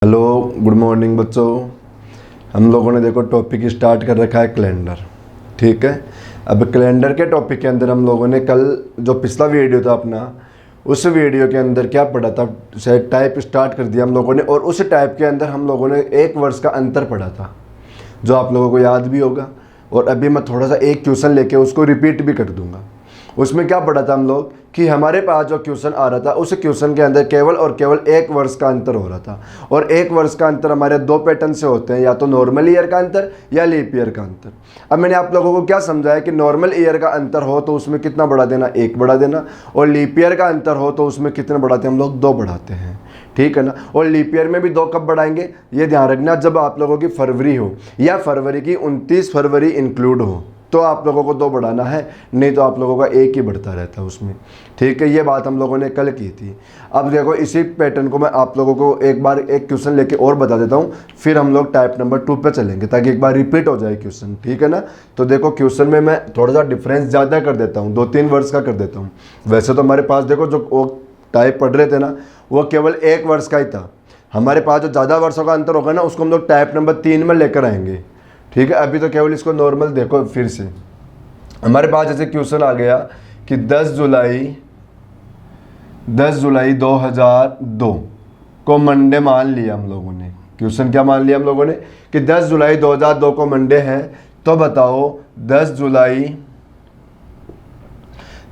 Hello, good morning बच्चों। हम लोगों ने देखो टॉपिक स्टार्ट कर रखा है कैलेंडर। ठीक है। अब कैलेंडर के टॉपिक के अंदर हम लोगों ने कल जो पिछला वीडियो था अपना, उस वीडियो के अंदर क्या पढ़ा था, शायद टाइप स्टार्ट कर दिया हम लोगों ने, और उस टाइप के अंदर हम लोगों ने एक वर्ष का अंतर पढ़ा था जो आप लोगों को याद भी होगा। और अभी मैं थोड़ा सा एक क्वेश्चन लेके उसको रिपीट भी कर दूंगा। उसमें क्या पढ़ा था हम लोग कि हमारे पास जो क्वेश्चन आ रहा था उस क्वेश्चन के अंदर केवल और केवल एक वर्ष का अंतर हो रहा था। और एक वर्ष का अंतर हमारे दो पैटर्न से होते हैं, या तो नॉर्मल ईयर का अंतर या लीप ईयर का अंतर। अब मैंने आप लोगों को क्या समझाया कि नॉर्मल ईयर का अंतर हो तो उसमें कितना बढ़ा देना, एक बढ़ा देना, और लीप ईयर का अंतर हो तो उसमें कितना बढ़ाते हैं हम लोग, दो बढ़ाते हैं। ठीक है ना। और लीप ईयर में भी दो कब बढ़ाएंगे, ये ध्यान रखना, जब आप लोगों की फरवरी हो या फरवरी की 29 फरवरी इंक्लूड हो तो आप लोगों को दो बढ़ाना है, नहीं तो आप लोगों का एक ही बढ़ता रहता है उसमें। ठीक है, ये बात हम लोगों ने कल की थी। अब देखो इसी पैटर्न को मैं आप लोगों को एक बार एक क्वेश्चन लेके और बता देता हूँ, फिर हम लोग टाइप नंबर 2 पे चलेंगे ताकि एक बार रिपीट हो जाए क्वेश्चन। ठीक है ना। तो देखो क्वेश्चन में मैं थोड़ा सा डिफरेंस ज़्यादा कर देता हूँ, 2-3 वर्ष का कर देता हूँ। वैसे तो हमारे पास देखो जो वो टाइप पढ़ रहे थे ना, वो केवल एक वर्ष का ही था। हमारे पास जो ज़्यादा वर्षों का अंतर होगा ना, उसको हम लोग टाइप नंबर 3 में लेकर आएंगे। ठीक है। अभी तो केवल इसको नॉर्मल देखो। फिर से हमारे पास जैसे क्वेश्चन आ गया कि 10 जुलाई 2002 को मंडे मान लिया हम लोगों ने। क्वेश्चन क्या मान लिया हम लोगों ने कि 10 जुलाई 2002 को मंडे है। तो बताओ 10 जुलाई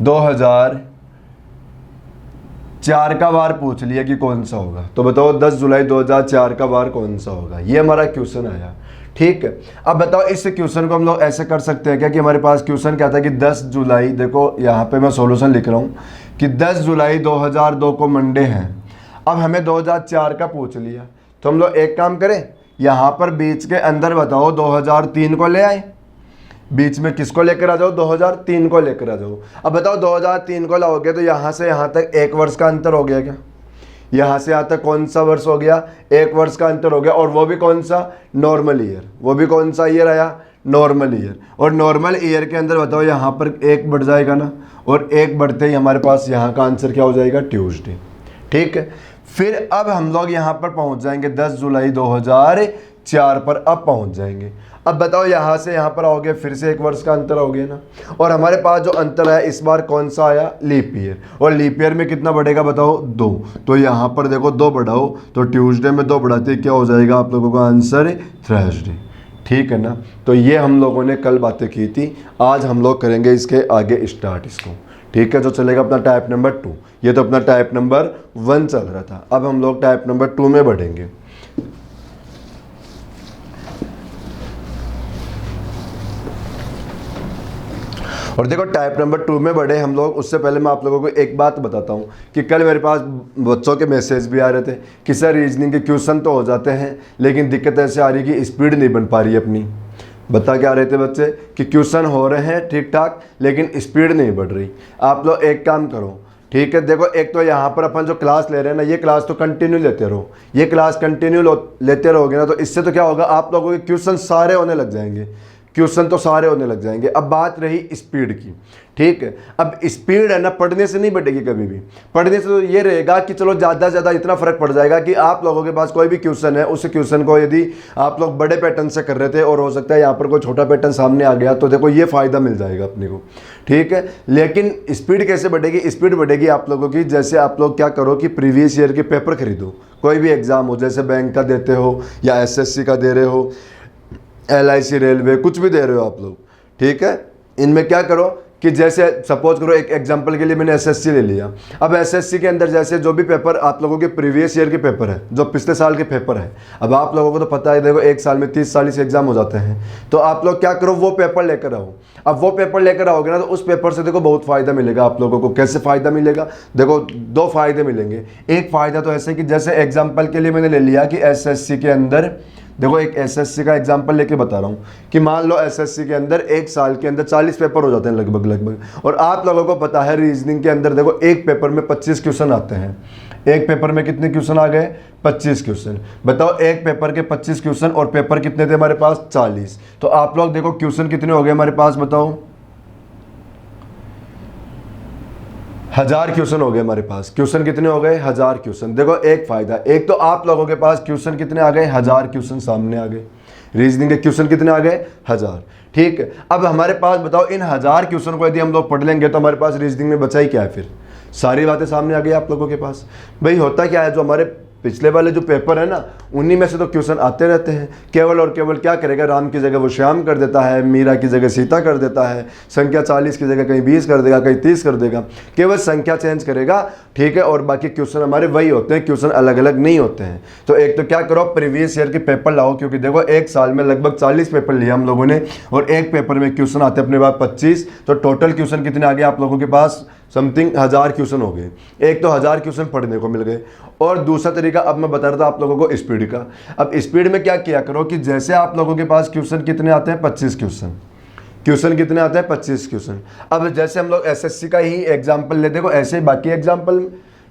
2004 का वार पूछ लिया कि कौन सा होगा। तो बताओ 10 जुलाई 2004 का वार कौन सा होगा, ये हमारा क्वेश्चन आया। ठीक है। अब बताओ इस क्वेश्चन को हम लोग ऐसे कर सकते हैं क्या कि हमारे पास क्वेश्चन क्या था कि 10 जुलाई, देखो यहाँ पे मैं सॉल्यूशन लिख रहा हूँ कि 10 जुलाई 2002 को मंडे है। अब हमें 2004 का पूछ लिया, तो हम लोग एक काम करें, यहाँ पर बीच के अंदर बताओ 2003 को ले आए। बीच में किसको लेकर आ जाओ, 2003 को लेकर आ जाओ। अब बताओ 2003 को लाओगे तो यहाँ से यहाँ तक एक वर्ष का अंतर हो गया क्या? यहाँ से यहाँ तक कौन सा वर्ष हो गया, एक वर्ष का अंतर हो गया। और वो भी कौन सा, नॉर्मल ईयर। वो भी कौन सा ईयर आया, नॉर्मल ईयर। और नॉर्मल ईयर के अंदर बताओ यहाँ पर एक बढ़ जाएगा ना, और एक बढ़ते ही हमारे पास यहाँ का आंसर क्या हो जाएगा, ट्यूसडे। ठीक है। फिर अब हम लोग यहाँ पर पहुँच जाएंगे 10 जुलाई 2004 पर अब पहुँच जाएंगे। अब बताओ यहाँ से यहाँ पर आओगे, फिर से एक वर्ष का अंतर हो गया ना। और हमारे पास जो अंतर है इस बार कौन सा आया, लीप ईयर। और लीप ईयर में कितना बढ़ेगा बताओ, 2। तो यहाँ पर देखो 2 बढ़ाओ तो ट्यूसडे में 2 बढ़ाते क्या हो जाएगा आप लोगों का आंसर, थर्सडे। ठीक है ना। तो ये हम लोगों ने कल बातें की थी, आज हम लोग करेंगे इसके आगे स्टार्ट इसको। ठीक है। जो चलेगा अपना टाइप नंबर 2। ये तो अपना टाइप नंबर 1 चल रहा था, अब हम लोग टाइप नंबर 2 में बढ़ेंगे। और देखो टाइप नंबर 2 में बढ़े हम लोग, उससे पहले मैं आप लोगों को एक बात बताता हूँ कि कल मेरे पास बच्चों के मैसेज भी आ रहे थे कि सर रीजनिंग के क्वेश्चन तो हो जाते हैं लेकिन दिक्कत ऐसे आ रही कि स्पीड नहीं बन पा रही अपनी। बता क्या रहे थे बच्चे कि क्वेश्चन हो रहे हैं ठीक ठाक लेकिन स्पीड नहीं बढ़ रही। आप लोग एक काम करो, ठीक है, देखो एक तो यहाँ पर अपन जो क्लास ले रहे हैं ना, ये क्लास तो कंटिन्यू लेते रहो। ये क्लास कंटिन्यू लेते रहोगे ना, तो इससे तो क्या होगा, आप लोगों के क्वेश्चन सारे होने लग जाएंगे। क्वेश्चन तो सारे होने लग जाएंगे। अब बात रही स्पीड की। ठीक है। अब स्पीड है ना, पढ़ने से नहीं बढ़ेगी कभी भी। पढ़ने से तो ये रहेगा कि चलो ज़्यादा से ज़्यादा इतना फर्क पड़ जाएगा कि आप लोगों के पास कोई भी क्वेश्चन है, उस क्वेश्चन को यदि आप लोग बड़े पैटर्न से कर रहे थे और हो सकता है यहाँ पर कोई छोटा पैटर्न सामने आ गया, तो देखो ये फ़ायदा मिल जाएगा अपने को। ठीक है। लेकिन स्पीड कैसे बढ़ेगी, स्पीड बढ़ेगी आप लोगों की, जैसे आप लोग क्या करो कि प्रीवियस ईयर के पेपर खरीदो। कोई भी एग्ज़ाम हो, जैसे बैंक का देते हो या SSC का दे रहे हो, LIC रेलवे, कुछ भी दे रहे हो आप लोग। ठीक है। इनमें क्या करो कि जैसे सपोज करो, एक एग्जांपल के लिए मैंने SSC ले लिया। अब SSC के अंदर जैसे जो भी पेपर आप लोगों के प्रीवियस ईयर के पेपर है, जो पिछले साल के पेपर है, अब आप लोगों को तो पता है देखो एक साल में 30-40 एग्जाम हो जाते हैं, तो आप लोग क्या करो, वो पेपर लेकर आओ। अब वो पेपर लेकर आओगे ना, तो उस पेपर से देखो बहुत फ़ायदा मिलेगा आप लोगों को। कैसे फ़ायदा मिलेगा, देखो 2 फ़ायदे मिलेंगे। एक फ़ायदा तो ऐसे कि जैसे एग्जाम्पल के लिए मैंने ले लिया कि SSC के अंदर, देखो एक SSC का एग्जांपल लेके बता रहा हूँ कि मान लो SSC के अंदर एक साल के अंदर 40 पेपर हो जाते हैं लगभग। और आप लोगों को पता है रीजनिंग के अंदर देखो एक पेपर में 25 क्वेश्चन आते हैं। एक पेपर में कितने क्वेश्चन आ गए, 25 क्वेश्चन। बताओ एक पेपर के 25 क्वेश्चन, और पेपर कितने थे हमारे पास, 40। तो आप लोग देखो क्वेश्चन कितने हो गए हमारे पास, बताओ 1000 क्वेश्चन हो गए हमारे पास। क्वेश्चन कितने हो गए? 1000 क्वेश्चन। देखो एक फायदा, एक तो आप लोगों के पास क्वेश्चन कितने आ गए? 1000 क्वेश्चन सामने आ गए। रीजनिंग के क्वेश्चन कितने आ गए? 1000। ठीक है, अब हमारे पास बताओ इन 1000 क्वेश्चन को यदि हम लोग पढ़ लेंगे तो हमारे पास रीजनिंग में बचा ही क्या है? फिर सारी बातें सामने आ गई आप लोगों के पास। भाई होता क्या है, जो हमारे पिछले वाले जो पेपर है ना, उन्हीं में से तो क्वेश्चन आते रहते हैं। केवल और केवल क्या करेगा, राम की जगह वो श्याम कर देता है, मीरा की जगह सीता कर देता है, संख्या 40 की जगह कहीं 20 कर देगा, कहीं 30 कर देगा, केवल संख्या चेंज करेगा। ठीक है, और बाकी क्वेश्चन हमारे वही होते हैं, क्वेश्चन अलग अलग नहीं होते हैं। तो एक तो क्या करो, प्रीवियस ईयर के पेपर लाओ, क्योंकि देखो एक साल में लगभग 40 पेपर लिए हम लोगों ने, और एक पेपर में क्वेश्चन आते अपने पास 25। तो टोटल क्वेश्चन कितने आ गए आप लोगों के पास? समथिंग 1000 क्वेश्चन हो गए। एक तो 1000 क्वेश्चन पढ़ने को मिल गए, और दूसरा तरीका अब मैं बता रहा था आप लोगों को स्पीड का। अब स्पीड में क्या किया करो कि जैसे आप लोगों के पास क्वेश्चन कितने आते हैं? 25 क्वेश्चन। क्वेश्चन कितने आते हैं? 25 क्वेश्चन। अब जैसे हम लोग एसएससी का ही एग्जाम्पल ले, देखो ऐसे ही बाकी एग्जाम्पल,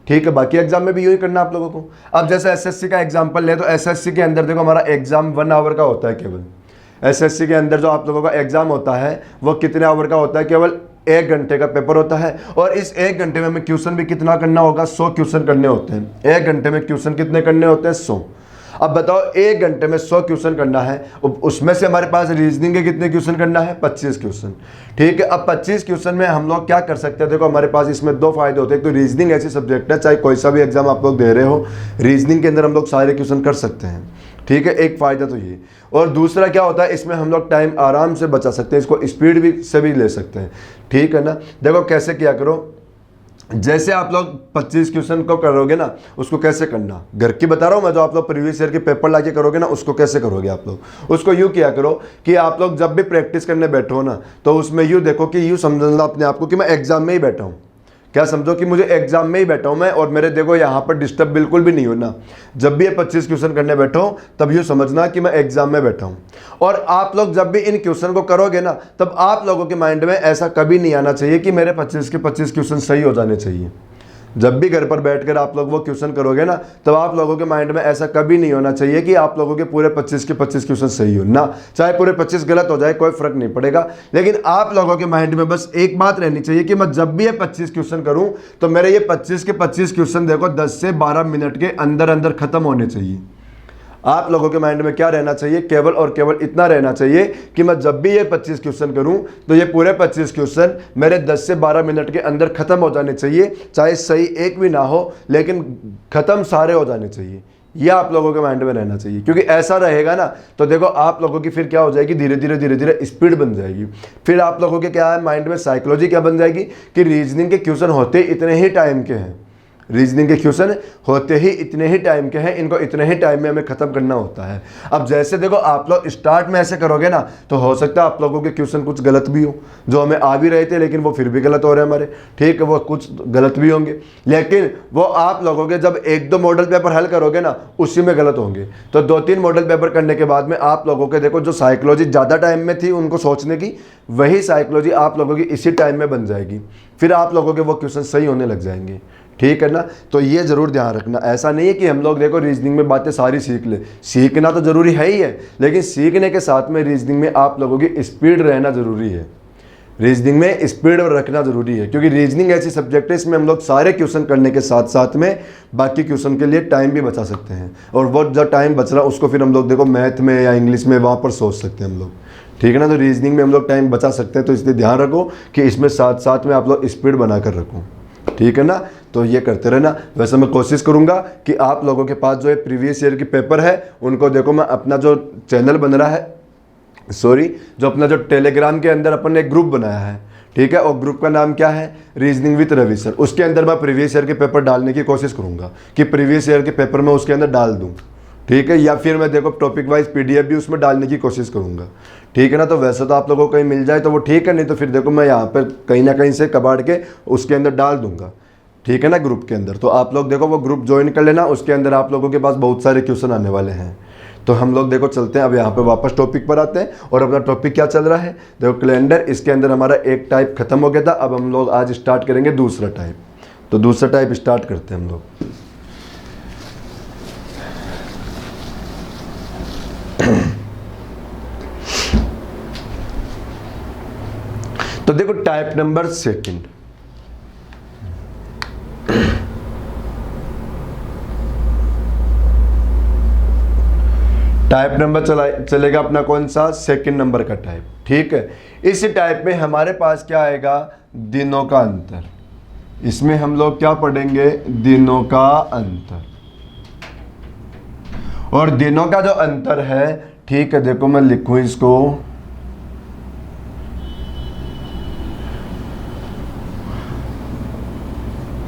ठीक है, बाकी एग्जाम में भी यूँ ही करना आप लोगों को। अब जैसे एसएससी का एग्जाम्पल ले, तो एसएससी के अंदर देखो हमारा एग्जाम 1 आवर का होता है केवल। एसएससी के अंदर जो आप लोगों का एग्जाम होता है वो कितने आवर का होता है? केवल 1 घंटे का पेपर होता है। और इस 1 घंटे में हमें क्वेश्चन भी कितना करना होगा? 100 क्वेश्चन करने होते हैं। 1 घंटे में क्वेश्चन कितने करने होते हैं? 100। अब बताओ 1 घंटे में 100 क्वेश्चन करना है, उसमें से हमारे पास रीजनिंग के कितने क्वेश्चन करना है? 25 क्वेश्चन। ठीक है, अब 25 क्वेश्चन में हम लोग क्या कर सकते हैं? देखो हमारे पास इसमें 2 फायदे होते हैं। एक तो रीजनिंग ऐसी सब्जेक्ट है, चाहे कोई सा भी एग्जाम आप लोग दे रहे हो, रीजनिंग के अंदर हम लोग सारे क्वेश्चन कर सकते हैं। ठीक है, एक फ़ायदा तो ये। और दूसरा क्या होता है, इसमें हम लोग टाइम आराम से बचा सकते हैं, इसको स्पीड भी से भी ले सकते हैं। ठीक है ना, देखो कैसे किया करो, जैसे आप लोग 25 क्वेश्चन को करोगे ना, उसको कैसे करना, घर की बता रहा हूँ मैं, जो आप लोग प्रीवियस ईयर के पेपर लाके करोगे ना, उसको कैसे करोगे आप लोग? उसको यूँ किया करो कि आप लोग जब भी प्रैक्टिस करने बैठो ना, तो उसमें यूँ देखो कि यूँ समझना अपने आप को कि मैं एग्जाम में ही बैठा हूँ। क्या समझो कि मुझे एग्जाम में ही बैठा हूँ मैं, और मेरे देखो यहाँ पर डिस्टर्ब बिल्कुल भी नहीं होना। जब भी ये 25 क्वेश्चन करने बैठो तब यूँ समझना कि मैं एग्जाम में बैठा हूँ। और आप लोग जब भी इन क्वेश्चन को करोगे ना, तब आप लोगों के माइंड में ऐसा कभी नहीं आना चाहिए कि मेरे 25 के 25 क्वेश्चन सही हो जाने चाहिए। जब भी घर पर बैठकर आप लोग वो क्वेश्चन करोगे ना, तब आप लोगों के माइंड में ऐसा कभी नहीं होना चाहिए कि आप लोगों के पूरे 25 के 25 क्वेश्चन सही हो ना। चाहे पूरे 25 गलत हो जाए, कोई फर्क नहीं पड़ेगा, लेकिन आप लोगों के माइंड में बस एक बात रहनी चाहिए कि मैं जब भी ये 25 क्वेश्चन करूं तो मेरे ये 25 के 25 क्वेश्चन देखो 10 से 12 मिनट के अंदर अंदर खत्म होने चाहिए। आप लोगों के माइंड में क्या रहना चाहिए? केवल और केवल इतना रहना चाहिए कि मैं जब भी ये 25 क्वेश्चन करूं तो ये पूरे 25 क्वेश्चन मेरे 10 से 12 मिनट के अंदर खत्म हो जाने चाहिए। चाहे सही एक भी ना हो, लेकिन खत्म सारे हो जाने चाहिए। ये आप लोगों के माइंड में रहना चाहिए, क्योंकि ऐसा रहेगा ना तो देखो आप लोगों की फिर क्या हो जाएगी, धीरे धीरे स्पीड बन जाएगी। फिर आप लोगों के क्या है माइंड में, साइकोलॉजी क्या बन जाएगी कि रीजनिंग के क्वेश्चन होते इतने ही टाइम के हैं, रीजनिंग के क्वेश्चन होते ही इतने ही टाइम के हैं, इनको इतने ही टाइम में हमें ख़त्म करना होता है। अब जैसे देखो आप लोग स्टार्ट में ऐसे करोगे ना, तो हो सकता है आप लोगों के क्वेश्चन कुछ गलत भी हो, जो हमें आ भी रहे थे लेकिन वो फिर भी गलत हो रहे हैं हमारे। ठीक है, वो कुछ गलत भी होंगे, लेकिन वो आप लोगों के जब 1-2 मॉडल पेपर हल करोगे ना, उसी में गलत होंगे। तो 2-3 मॉडल पेपर करने के बाद में आप लोगों के देखो जो साइकोलॉजी ज़्यादा टाइम में थी उनको सोचने की, वही साइकोलॉजी आप लोगों की इसी टाइम में बन जाएगी। फिर आप लोगों के वो क्वेश्चन सही होने लग जाएंगे। ठीक है ना, तो ये ज़रूर ध्यान रखना। ऐसा नहीं है कि हम लोग देखो रीजनिंग में बातें सारी सीख ले, सीखना तो ज़रूरी है ही है, लेकिन सीखने के साथ में रीजनिंग में आप लोगों की स्पीड रहना ज़रूरी है। रीजनिंग में स्पीड रखना ज़रूरी है, क्योंकि रीजनिंग ऐसी सब्जेक्ट है इसमें हम लोग सारे क्वेश्चन करने के साथ साथ में बाकी क्वेश्चन के लिए टाइम भी बचा सकते हैं, और वो जो टाइम बच रहा है उसको फिर हम लोग देखो मैथ में या इंग्लिश में वहाँ पर सोच सकते हैं हम लोग। ठीक है ना, तो रीजनिंग में हम लोग टाइम बचा सकते हैं, तो इसलिए ध्यान रखो कि इसमें साथ साथ में आप लोग स्पीड बना कर रखो। ठीक है ना, तो ये करते रहना। वैसे मैं कोशिश करूंगा कि आप लोगों के पास जो है प्रीवियस ईयर के पेपर है उनको देखो, मैं अपना जो चैनल बन रहा है, जो अपना जो टेलीग्राम के अंदर अपन ने एक ग्रुप बनाया है, ठीक है, और ग्रुप का नाम क्या है, रीजनिंग विद रवि सर। उसके अंदर मैं प्रीवियस ईयर के पेपर डालने की कोशिश करूंगा कि प्रीवियस ईयर के पेपर में उसके अंदर डाल दूँ। ठीक है, या फिर मैं देखो टॉपिक वाइज PDF भी उसमें डालने की कोशिश करूंगा। ठीक है ना, तो वैसे तो आप लोगों को कहीं मिल जाए तो वो ठीक है, नहीं तो फिर देखो मैं यहाँ पर कहीं ना कहीं से कबाड़ के उसके अंदर डाल दूंगा। ठीक है ना, ग्रुप के अंदर। तो आप लोग देखो वो ग्रुप ज्वाइन कर लेना, उसके अंदर आप लोगों के पास बहुत सारे क्वेश्चन आने वाले हैं। तो हम लोग देखो चलते हैं अब यहाँ पे वापस टॉपिक पर आते हैं, और अपना टॉपिक क्या चल रहा है देखो, कैलेंडर। इसके अंदर हमारा एक टाइप खत्म हो गया था, अब हम लोग आज स्टार्ट करेंगे दूसरा टाइप। तो दूसरा टाइप स्टार्ट करते हैं हम लोग। तो देखो टाइप नंबर 2, टाइप नंबर चलेगा अपना कौन सा, सेकंड नंबर का टाइप। ठीक है, इस टाइप में हमारे पास क्या आएगा, दिनों का अंतर। इसमें हम लोग क्या पढ़ेंगे, दिनों का अंतर। और दिनों का जो अंतर है, ठीक है, देखो मैं लिखूं इसको,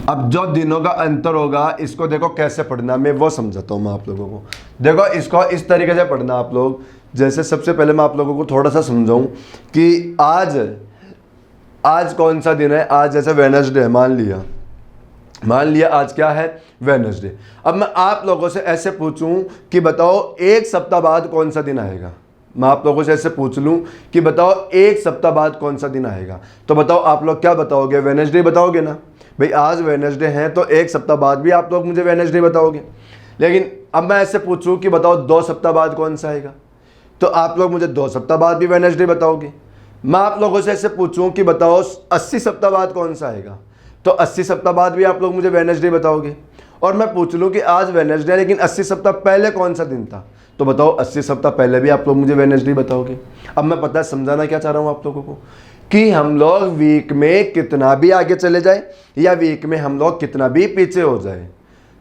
अब जो दिनों का अंतर होगा इसको देखो कैसे पढ़ना, मैं वो समझाता हूँ मैं आप लोगों को। देखो इसको इस तरीके से पढ़ना आप लोग। जैसे सबसे पहले मैं आप लोगों को थोड़ा सा समझाऊं कि आज कौन सा दिन है। आज जैसे वेडनेसडे है, मान लिया आज क्या है, वेडनेसडे। अब मैं आप लोगों से ऐसे पूछूं कि बताओ एक सप्ताह बाद कौन सा दिन आएगा। मैं आप लोगों से ऐसे पूछ लूं कि बताओ एक सप्ताह बाद कौन सा दिन आएगा, तो बताओ आप लोग क्या बताओगे, वेडनेसडे बताओगे ना। भाई आज वेडनेसडे है तो एक सप्ताह बाद भी आप लोग मुझे वेडनेसडे बताओगे। लेकिन अब मैं ऐसे पूछूं कि बताओ 2 सप्ताह बाद कौन सा आएगा, तो आप लोग मुझे 2 सप्ताह बाद भी वेडनेसडे बताओगे। मैं आप लोगों से ऐसे पूछूं कि बताओ 80 सप्ताह बाद कौन सा आएगा, तो 80 सप्ताह बाद भी आप लोग मुझे वेडनेसडे बताओगे। और मैं पूछ लूं कि आज वेडनेसडे लेकिन 80 सप्ताह पहले कौन सा दिन था, तो बताओ 80 सप्ताह पहले भी आप लोग मुझे वेडनेसडे बताओगे। अब मैं पता है समझाना क्या चाह रहा हूं आप लोगों को, कि हम लोग वीक में कितना भी आगे चले जाए या वीक में हम लोग कितना भी पीछे हो जाए,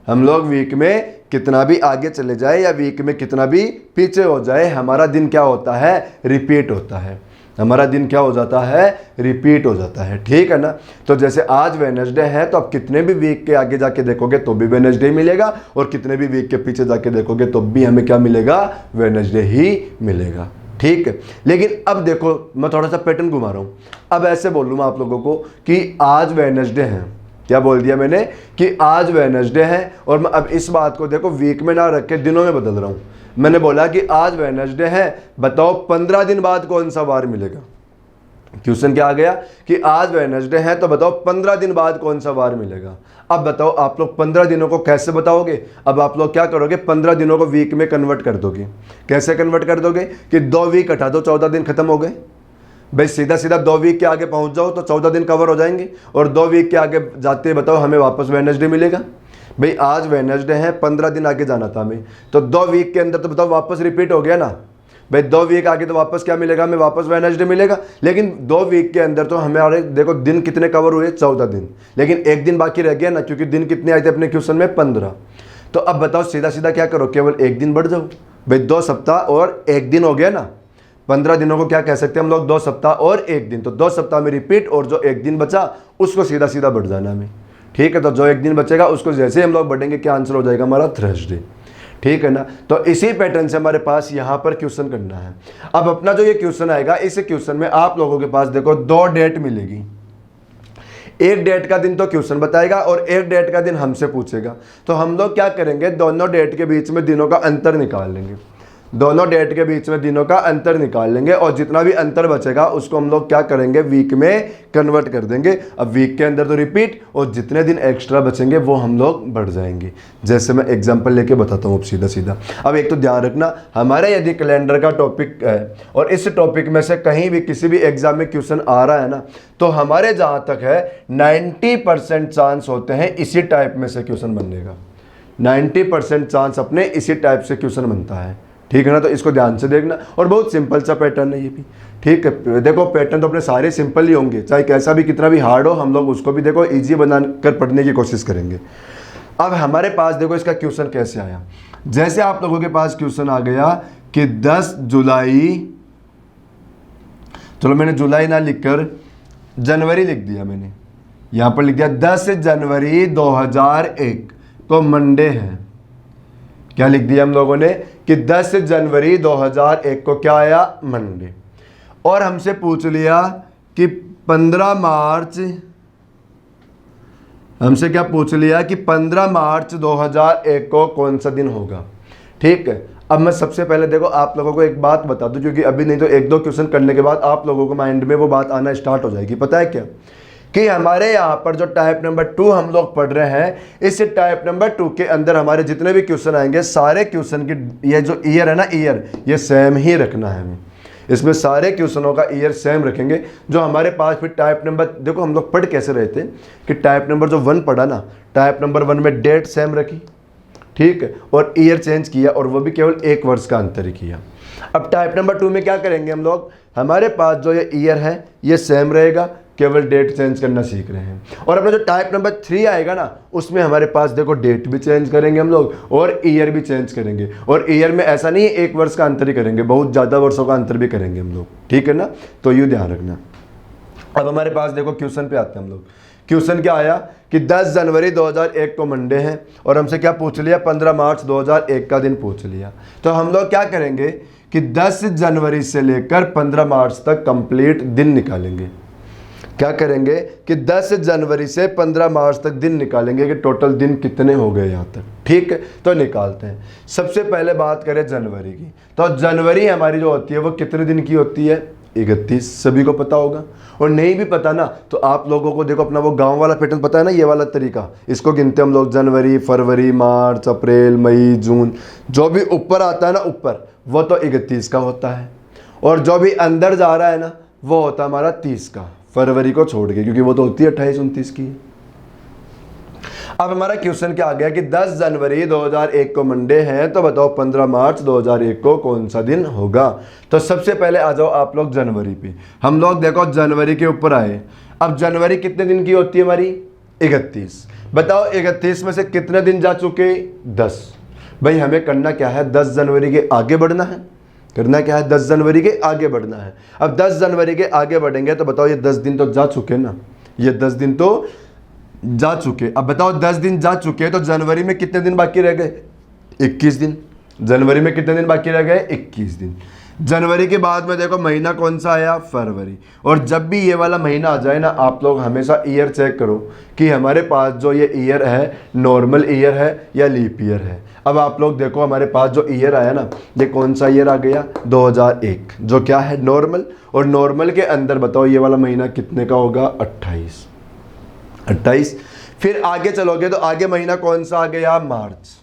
हम लोग वीक में कितना भी आगे चले जाए या वीक में कितना भी पीछे हो जाए, हमारा दिन क्या होता है, रिपीट होता है। हमारा दिन क्या हो जाता है, रिपीट हो जाता है। ठीक है ना। तो जैसे आज वेडनेसडे है तो आप कितने भी वीक के आगे जाके देखोगे तो भी वेडनेसडे मिलेगा, और कितने भी वीक के पीछे जाके देखोगे तो भी हमें क्या मिलेगा, वेडनेसडे ही मिलेगा। ठीक है। लेकिन अब देखो मैं थोड़ा सा पैटर्न घुमा रहा हूं। अब ऐसे बोल लूँ मैं आप लोगों को कि आज वेडनेसडे है, क्या बोल दिया मैंने कि आज वेडनेसडे है, और मैं अब इस बात को देखो वीक में ना रख के दिनों में बदल रहा हूं। मैंने बोला कि आज वेडनेसडे है, बताओ 15 दिन बाद कौन सा वार मिलेगा। क्वेश्चन क्या आ गया कि आज वेडनेसडे है तो बताओ 15 दिन बाद कौन सा वार मिलेगा। अब बताओ आप लोग 15 दिनों को कैसे बताओगे। अब आप लोग क्या करोगे, 15 दिनों को वीक में कन्वर्ट कर दोगे। कैसे कन्वर्ट कर दोगे कि 2 वीक हटा दो, 14 दिन खत्म हो गए। भाई सीधा सीधा 2 वीक के आगे पहुंच जाओ तो 14 दिन कवर हो जाएंगे, और 2 वीक के आगे जाते बताओ हमें वापस वेडनेसडे मिलेगा। भाई आज वेडनेसडे है, 15 दिन आगे जाना था हमें, तो 2 वीक के अंदर तो बताओ वापस रिपीट हो गया ना। भाई 2 वीक आगे तो वापस क्या मिलेगा, हमें वापस वेडनेसडे मिलेगा। लेकिन 2 वीक के अंदर तो हमें देखो दिन कितने कवर हुए, 14 दिन, लेकिन एक दिन बाकी रह गया ना, क्योंकि दिन कितने आए थे अपने क्वेश्चन में, 15। तो अब बताओ सीधा सीधा क्या करो, केवल एक दिन बढ़ जाओ। भाई 2 सप्ताह और 1 दिन हो गया ना, 15 दिनों को क्या कह सकते हैं हम लोग, 2 सप्ताह और 1 दिन। तो 2 सप्ताह में रिपीट, और जो 1 दिन बचा उसको सीधा सीधा बढ़ जाना हमें। ठीक है। तो जो 1 दिन बचेगा उसको जैसे हम लोग बढ़ेंगे क्या आंसर हो जाएगा हमारा, थर्सडे। ठीक है ना। तो इसी पैटर्न से हमारे पास यहाँ पर क्वेश्चन करना है। अब अपना जो ये क्वेश्चन आएगा, इस क्वेश्चन में आप लोगों के पास देखो 2 डेट मिलेगी। एक डेट का दिन तो क्वेश्चन बताएगा और एक डेट का दिन हमसे पूछेगा। तो हम लोग क्या करेंगे, दोनों डेट के बीच में दिनों का अंतर निकाल लेंगे। दोनों डेट के बीच में दिनों का अंतर निकाल लेंगे, और जितना भी अंतर बचेगा उसको हम लोग क्या करेंगे, वीक में कन्वर्ट कर देंगे। अब वीक के अंदर तो रिपीट, और जितने दिन एक्स्ट्रा बचेंगे वो हम लोग बढ़ जाएंगे। जैसे मैं एग्जांपल लेके बताता हूँ अब सीधा सीधा। अब एक तो ध्यान रखना, हमारे यदि कैलेंडर का टॉपिक है और इस टॉपिक में से कहीं भी किसी भी एग्जाम में क्वेश्चन आ रहा है ना, तो हमारे जहाँ तक है 90% चांस होते हैं इसी टाइप में से क्वेश्चन बनने का। 90% चांस अपने इसी टाइप से क्वेश्चन बनता है। ठीक है ना। तो इसको ध्यान से देखना, और बहुत सिंपल सा पैटर्न है ये भी। ठीक है। देखो पैटर्न तो अपने सारे सिंपल ही होंगे, चाहे कैसा भी कितना भी हार्ड हो, हम लोग उसको भी देखो इजी बनाकर पढ़ने की कोशिश करेंगे। अब हमारे पास देखो इसका क्वेश्चन कैसे आया। जैसे आप लोगों के पास क्वेश्चन आ गया कि 10 जुलाई, चलो मैंने जुलाई ना लिखकर जनवरी लिख दिया, मैंने यहां पर लिख दिया 10 जनवरी 2001 तो मंडे है। क्या लिख दिया हम लोगों ने कि 10 जनवरी 2001 को क्या आया, मंडे। और हमसे पूछ लिया कि 15 मार्च, हमसे क्या पूछ लिया कि 15 मार्च 2001 को कौन सा दिन होगा। ठीक है। अब मैं सबसे पहले देखो आप लोगों को एक बात बता दूं, क्योंकि अभी नहीं तो 1-2 क्वेश्चन करने के बाद आप लोगों को माइंड में वो बात आना स्टार्ट हो जाएगी। पता है क्या, कि हमारे यहाँ पर जो टाइप नंबर 2 हम लोग पढ़ रहे हैं, इस टाइप नंबर 2 के अंदर हमारे जितने भी क्वेश्चन आएंगे, सारे क्वेश्चन की ये जो ईयर है ना, ईयर ये सेम ही रखना है हमें। इसमें सारे क्वेश्चनों का ईयर सेम रखेंगे। जो हमारे पास फिर टाइप नंबर, देखो हम लोग पढ़ कैसे रहे थे कि टाइप नंबर जो 1 पढ़ा ना, टाइप नंबर 1 में डेट सेम रखी। ठीक है, और ईयर चेंज किया और वो भी केवल 1 वर्ष का अंतर ही किया। अब टाइप नंबर 2 में क्या करेंगे हम लोग, हमारे पास जो ये ईयर है ये सेम रहेगा, केवल डेट चेंज करना सीख रहे हैं। और अपना जो टाइप नंबर 3 आएगा ना, उसमें हमारे पास देखो डेट भी चेंज करेंगे हम लोग और ईयर भी चेंज करेंगे। और ईयर में ऐसा नहीं है 1 वर्ष का अंतर ही करेंगे, बहुत ज़्यादा वर्षों का अंतर भी करेंगे हम लोग, ठीक है ना, तो ये ध्यान रखना। अब हमारे पास देखो क्वेश्चन पे आते हैं हम लोग। क्वेश्चन क्या आया कि 10 जनवरी 2001 को मंडे है और हमसे क्या पूछ लिया, 15 मार्च 2001 का दिन पूछ लिया। तो हम लोग क्या करेंगे कि 10 जनवरी से लेकर 15 मार्च तक कंप्लीट दिन निकालेंगे। क्या करेंगे कि 10 जनवरी से 15 मार्च तक दिन निकालेंगे कि टोटल दिन कितने हो गए यहाँ तक, ठीक है। तो निकालते हैं। सबसे पहले बात करें जनवरी की, तो जनवरी हमारी जो होती है वो कितने दिन की होती है, 31, सभी को पता होगा। और नहीं भी पता ना तो आप लोगों को देखो अपना वो गांव वाला पैटर्न पता है ना, ये वाला तरीका, इसको गिनते हम लोग जनवरी, फरवरी, मार्च, अप्रैल, मई, जून, जो भी ऊपर आता है ना ऊपर, वो तो 31 का होता है, और जो भी अंदर जा रहा है ना वो होता है हमारा 30 का, फरवरी को छोड़ के, क्योंकि वो तो होती है 28-29 की। अब हमारा क्वेश्चन क्या आ गया कि 10 जनवरी 2001 को मंडे है, तो बताओ 15 मार्च 2001 को कौन सा दिन होगा। तो सबसे पहले आ जाओ आप लोग जनवरी पे। हम लोग देखो जनवरी के ऊपर आए। अब जनवरी कितने दिन की होती है हमारी, 31। बताओ 31 में से कितने दिन जा चुके, 10। भाई हमें करना क्या है, 10 जनवरी के आगे बढ़ना है। करना क्या है, 10 जनवरी के आगे बढ़ना है। अब 10 जनवरी के आगे बढ़ेंगे तो बताओ ये 10 दिन तो जा चुके ना, ये 10 दिन तो जा चुके। अब बताओ 10 दिन जा चुके तो जनवरी में कितने दिन बाकी रह गए, 21 दिन। जनवरी में कितने दिन बाकी रह गए, 21 दिन। जनवरी के बाद में देखो महीना कौन सा आया, फरवरी। और जब भी ये वाला महीना आ जाए ना, आप लोग हमेशा ईयर चेक करो कि हमारे पास जो ये ईयर है नॉर्मल ईयर है या लीप ईयर है। अब आप लोग देखो हमारे पास जो ईयर आया ना, ये कौन सा ईयर आ गया, 2001, जो क्या है नॉर्मल। और नॉर्मल के अंदर बताओ ये वाला महीना कितने का होगा, 28। फिर आगे चलोगे तो आगे महीना कौन सा आ गया, मार्च।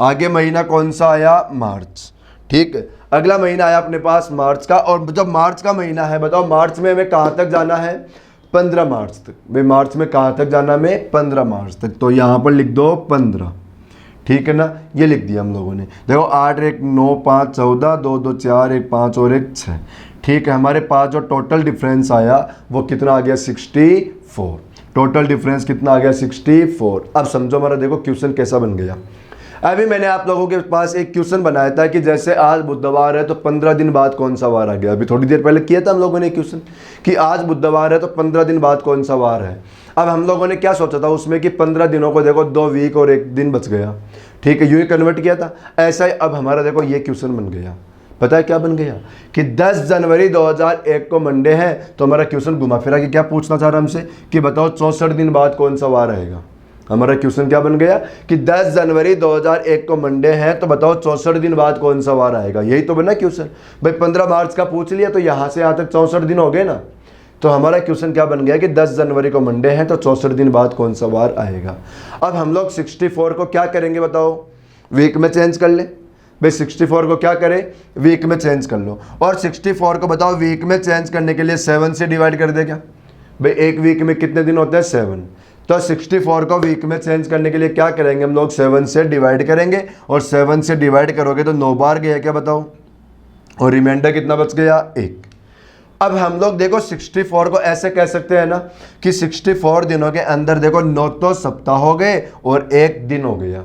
आगे महीना कौन सा आया, मार्च, ठीक है। अगला महीना आया अपने पास मार्च का। और जब मार्च का महीना है, बताओ मार्च में हमें कहाँ तक जाना है, 15 मार्च तक। भाई मार्च में कहाँ तक जाना है, 15 मार्च तक। तो यहाँ पर लिख दो 15, ठीक है ना, ये लिख दिया हम लोगों ने। देखो 8, 1, 9, 5, 14, 2, 2, 4, 1, 5 और 1, 6, ठीक है। हमारे पास जो टोटल डिफरेंस आया वो कितना आ गया, 64। टोटल डिफरेंस कितना आ गया, 64। अब समझो हमारा देखो क्वेश्चन कैसा बन गया। अभी मैंने आप लोगों के पास एक क्वेश्चन बनाया था कि जैसे आज बुधवार है तो 15 दिन बाद कौन सा वार आ गया। अभी थोड़ी देर पहले किया था हम लोगों ने क्वेश्चन कि आज बुधवार है तो 15 दिन बाद कौन सा वार है। अब हम लोगों ने क्या सोचा था उसमें कि 15 दिनों को देखो 2 वीक और 1 दिन बच गया, ठीक है, यूँ ही कन्वर्ट किया था। ऐसा ही अब हमारा देखो ये क्वेश्चन बन गया। पता है क्या बन गया कि 10 जनवरी 2001 को मंडे है, तो हमारा क्वेश्चन घुमा फिरा कि क्या पूछना चाह रहा हमसे कि बताओ 64 दिन बाद कौन सा वार आएगा। हमारा क्वेश्चन क्या बन गया कि 10 जनवरी 2001 को मंडे है, तो बताओ 64 दिन बाद कौन सा वार आएगा। यही तो बना क्वेश्चन। भाई 15 मार्च का पूछ लिया तो यहाँ से यहाँ तक 64 दिन हो गए ना। तो हमारा क्वेश्चन क्या बन गया कि 10 जनवरी को मंडे है तो 64 दिन बाद कौन सा वार आएगा। अब हम लोग 64 को क्या करेंगे बताओ, वीक में चेंज कर ले। भाई 64 को क्या करें, वीक में चेंज कर लो। और 64 को बताओ वीक में चेंज करने के लिए 7 से डिवाइड कर दे क्या। भाई एक वीक में कितने दिन होते हैं, 7। तो 64 को वीक में चेंज करने के लिए क्या करेंगे हम लोग, 7 से डिवाइड करेंगे। और 7 से डिवाइड करोगे तो 9 बार गया क्या बताओ, और रिमाइंडर कितना बच गया, 1। अब हम लोग देखो 64 को ऐसे कह सकते हैं ना कि 64 दिनों के अंदर देखो 9 तो सप्ताह हो गए और 1 दिन हो गया।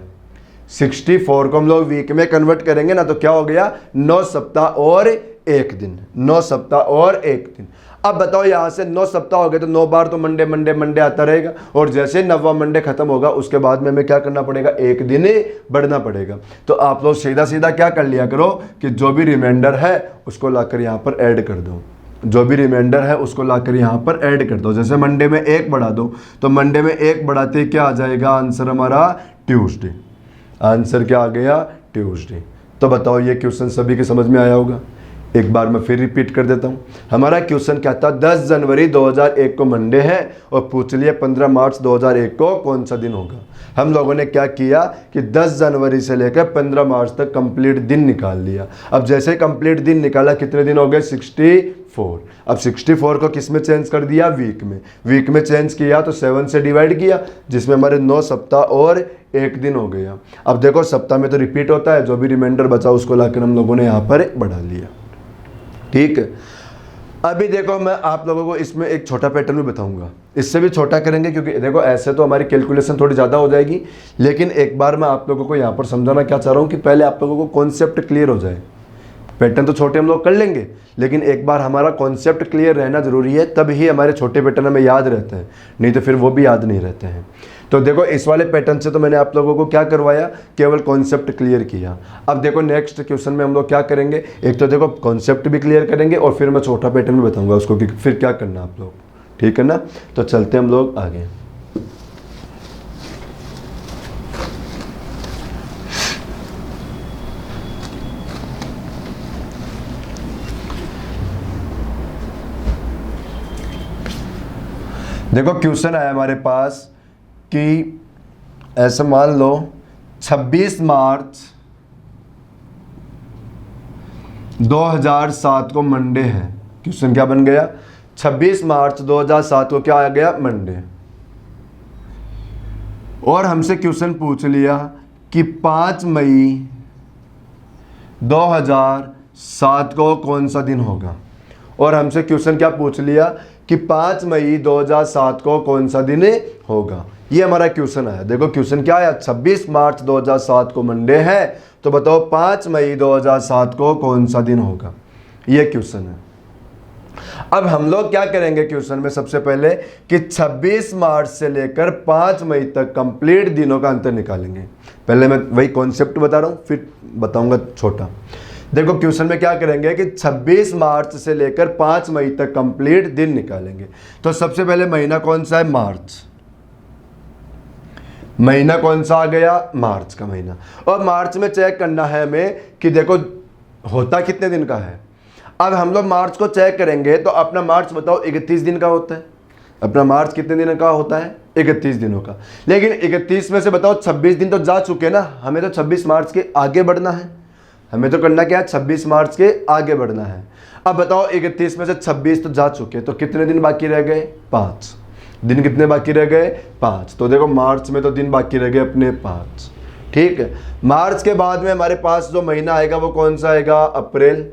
64 को हम लोग वीक में कन्वर्ट करेंगे ना तो क्या हो गया, 9 सप्ताह और 1 दिन। 9 सप्ताह और 1 दिन। अब बताओ यहाँ से 9 सप्ताह हो गए तो 9 बार तो मंडे मंडे मंडे आता रहेगा। और जैसे 9वां मंडे खत्म होगा उसके बाद में हमें क्या करना पड़ेगा, 1 दिन बढ़ना पड़ेगा। तो आप लोग सीधा सीधा क्या कर लिया करो कि जो भी रिमाइंडर है उसको लाकर यहाँ पर ऐड कर दो। जो भी रिमाइंडर है उसको लाकर यहाँ पर ऐड कर दो। जैसे मंडे में 1 बढ़ा दो तो मंडे में 1 बढ़ाते क्या आ जाएगा, आंसर हमारा ट्यूसडे। आंसर क्या आ गया, ट्यूसडे। तो बताओ ये क्वेश्चन सभी के समझ में आया होगा। एक बार मैं फिर रिपीट कर देता हूँ। हमारा क्वेश्चन क्या था, 10 जनवरी 2001 को मंडे है और पूछ लिया 15 मार्च 2001 को कौन सा दिन होगा। हम लोगों ने क्या किया कि 10 जनवरी से लेकर 15 मार्च तक कंप्लीट दिन निकाल लिया। अब जैसे कंप्लीट दिन निकाला कितने दिन हो गए, 64। अब 64 को किस में चेंज कर दिया, वीक में। वीक में चेंज किया तो 7 से डिवाइड किया, जिसमें हमारे 9 सप्ताह और 1 दिन हो गया। अब देखो सप्ताह में तो रिपीट होता है, जो भी रिमाइंडर बचा उसको लाकर हम लोगों ने यहाँ पर बढ़ा लिया। ठीक है, अभी देखो मैं आप लोगों को इसमें एक छोटा पैटर्न भी बताऊंगा, इससे भी छोटा करेंगे क्योंकि देखो ऐसे तो हमारी कैलकुलेशन थोड़ी ज़्यादा हो जाएगी, लेकिन एक बार मैं आप लोगों को यहाँ पर समझाना क्या चाह रहा हूँ कि पहले आप लोगों को कॉन्सेप्ट क्लियर हो जाए। पैटर्न तो छोटे हम लोग कर लेंगे, लेकिन एक बार हमारा कॉन्सेप्ट क्लियर रहना जरूरी है, तब ही हमारे छोटे पैटर्न हमें याद रहते हैं, नहीं तो फिर वो भी याद नहीं रहते हैं। तो देखो इस वाले पैटर्न से तो मैंने आप लोगों को क्या करवाया, केवल कॉन्सेप्ट क्लियर किया। अब देखो नेक्स्ट क्वेश्चन में हम लोग क्या करेंगे, एक तो देखो कॉन्सेप्ट भी क्लियर करेंगे और फिर मैं छोटा पैटर्न भी बताऊंगा उसको कि फिर क्या करना आप लोग, ठीक है ना। तो चलते हम लोग आगे। देखो क्वेश्चन आया हमारे पास कि ऐसे मान लो 26 मार्च 2007 को मंडे है। क्वेश्चन क्या बन गया, 26 मार्च 2007 को क्या आ गया, मंडे। और हमसे क्वेश्चन पूछ लिया कि 5 मई 2007 को कौन सा दिन होगा। और हमसे क्वेश्चन क्या पूछ लिया कि 5 मई 2007 को कौन सा दिन होगा। ये हमारा क्वेश्चन आया। देखो क्वेश्चन क्या आया, 26 मार्च 2007 को मंडे है, तो बताओ 5 मई 2007 को कौन सा दिन होगा। ये क्वेश्चन है। अब हम लोग क्या करेंगे क्वेश्चन में, सबसे पहले कि 26 मार्च से लेकर 5 मई तक कंप्लीट दिनों का अंतर निकालेंगे। पहले मैं वही कॉन्सेप्ट बता रहा हूँ, फिर बताऊंगा छोटा। देखो क्वेश्चन में क्या करेंगे कि 26 मार्च से लेकर 5 मई तक कंप्लीट दिन निकालेंगे। तो सबसे पहले महीना कौन सा है, मार्च। महीना कौन सा आ गया, मार्च का महीना। और मार्च में चेक करना है हमें कि देखो होता कितने दिन का है। अब हम लोग मार्च को चेक करेंगे तो अपना मार्च बताओ 31 दिन का होता है। अपना मार्च कितने दिन का होता है, 31 दिनों का। लेकिन 31 में से बताओ 26 दिन तो जा चुके ना, हमें तो 26 मार्च के आगे बढ़ना है। हमें तो करना क्या है, 26 मार्च के आगे बढ़ना है। अब बताओ 31 में से 26 तो जा चुके, तो कितने दिन बाकी रह गए, 5 दिन। कितने बाकी रह गए, 5। तो देखो मार्च में तो दिन बाकी रह गए अपने 5। ठीक है, मार्च के बाद में हमारे पास जो महीना आएगा वो कौन सा आएगा, अप्रैल।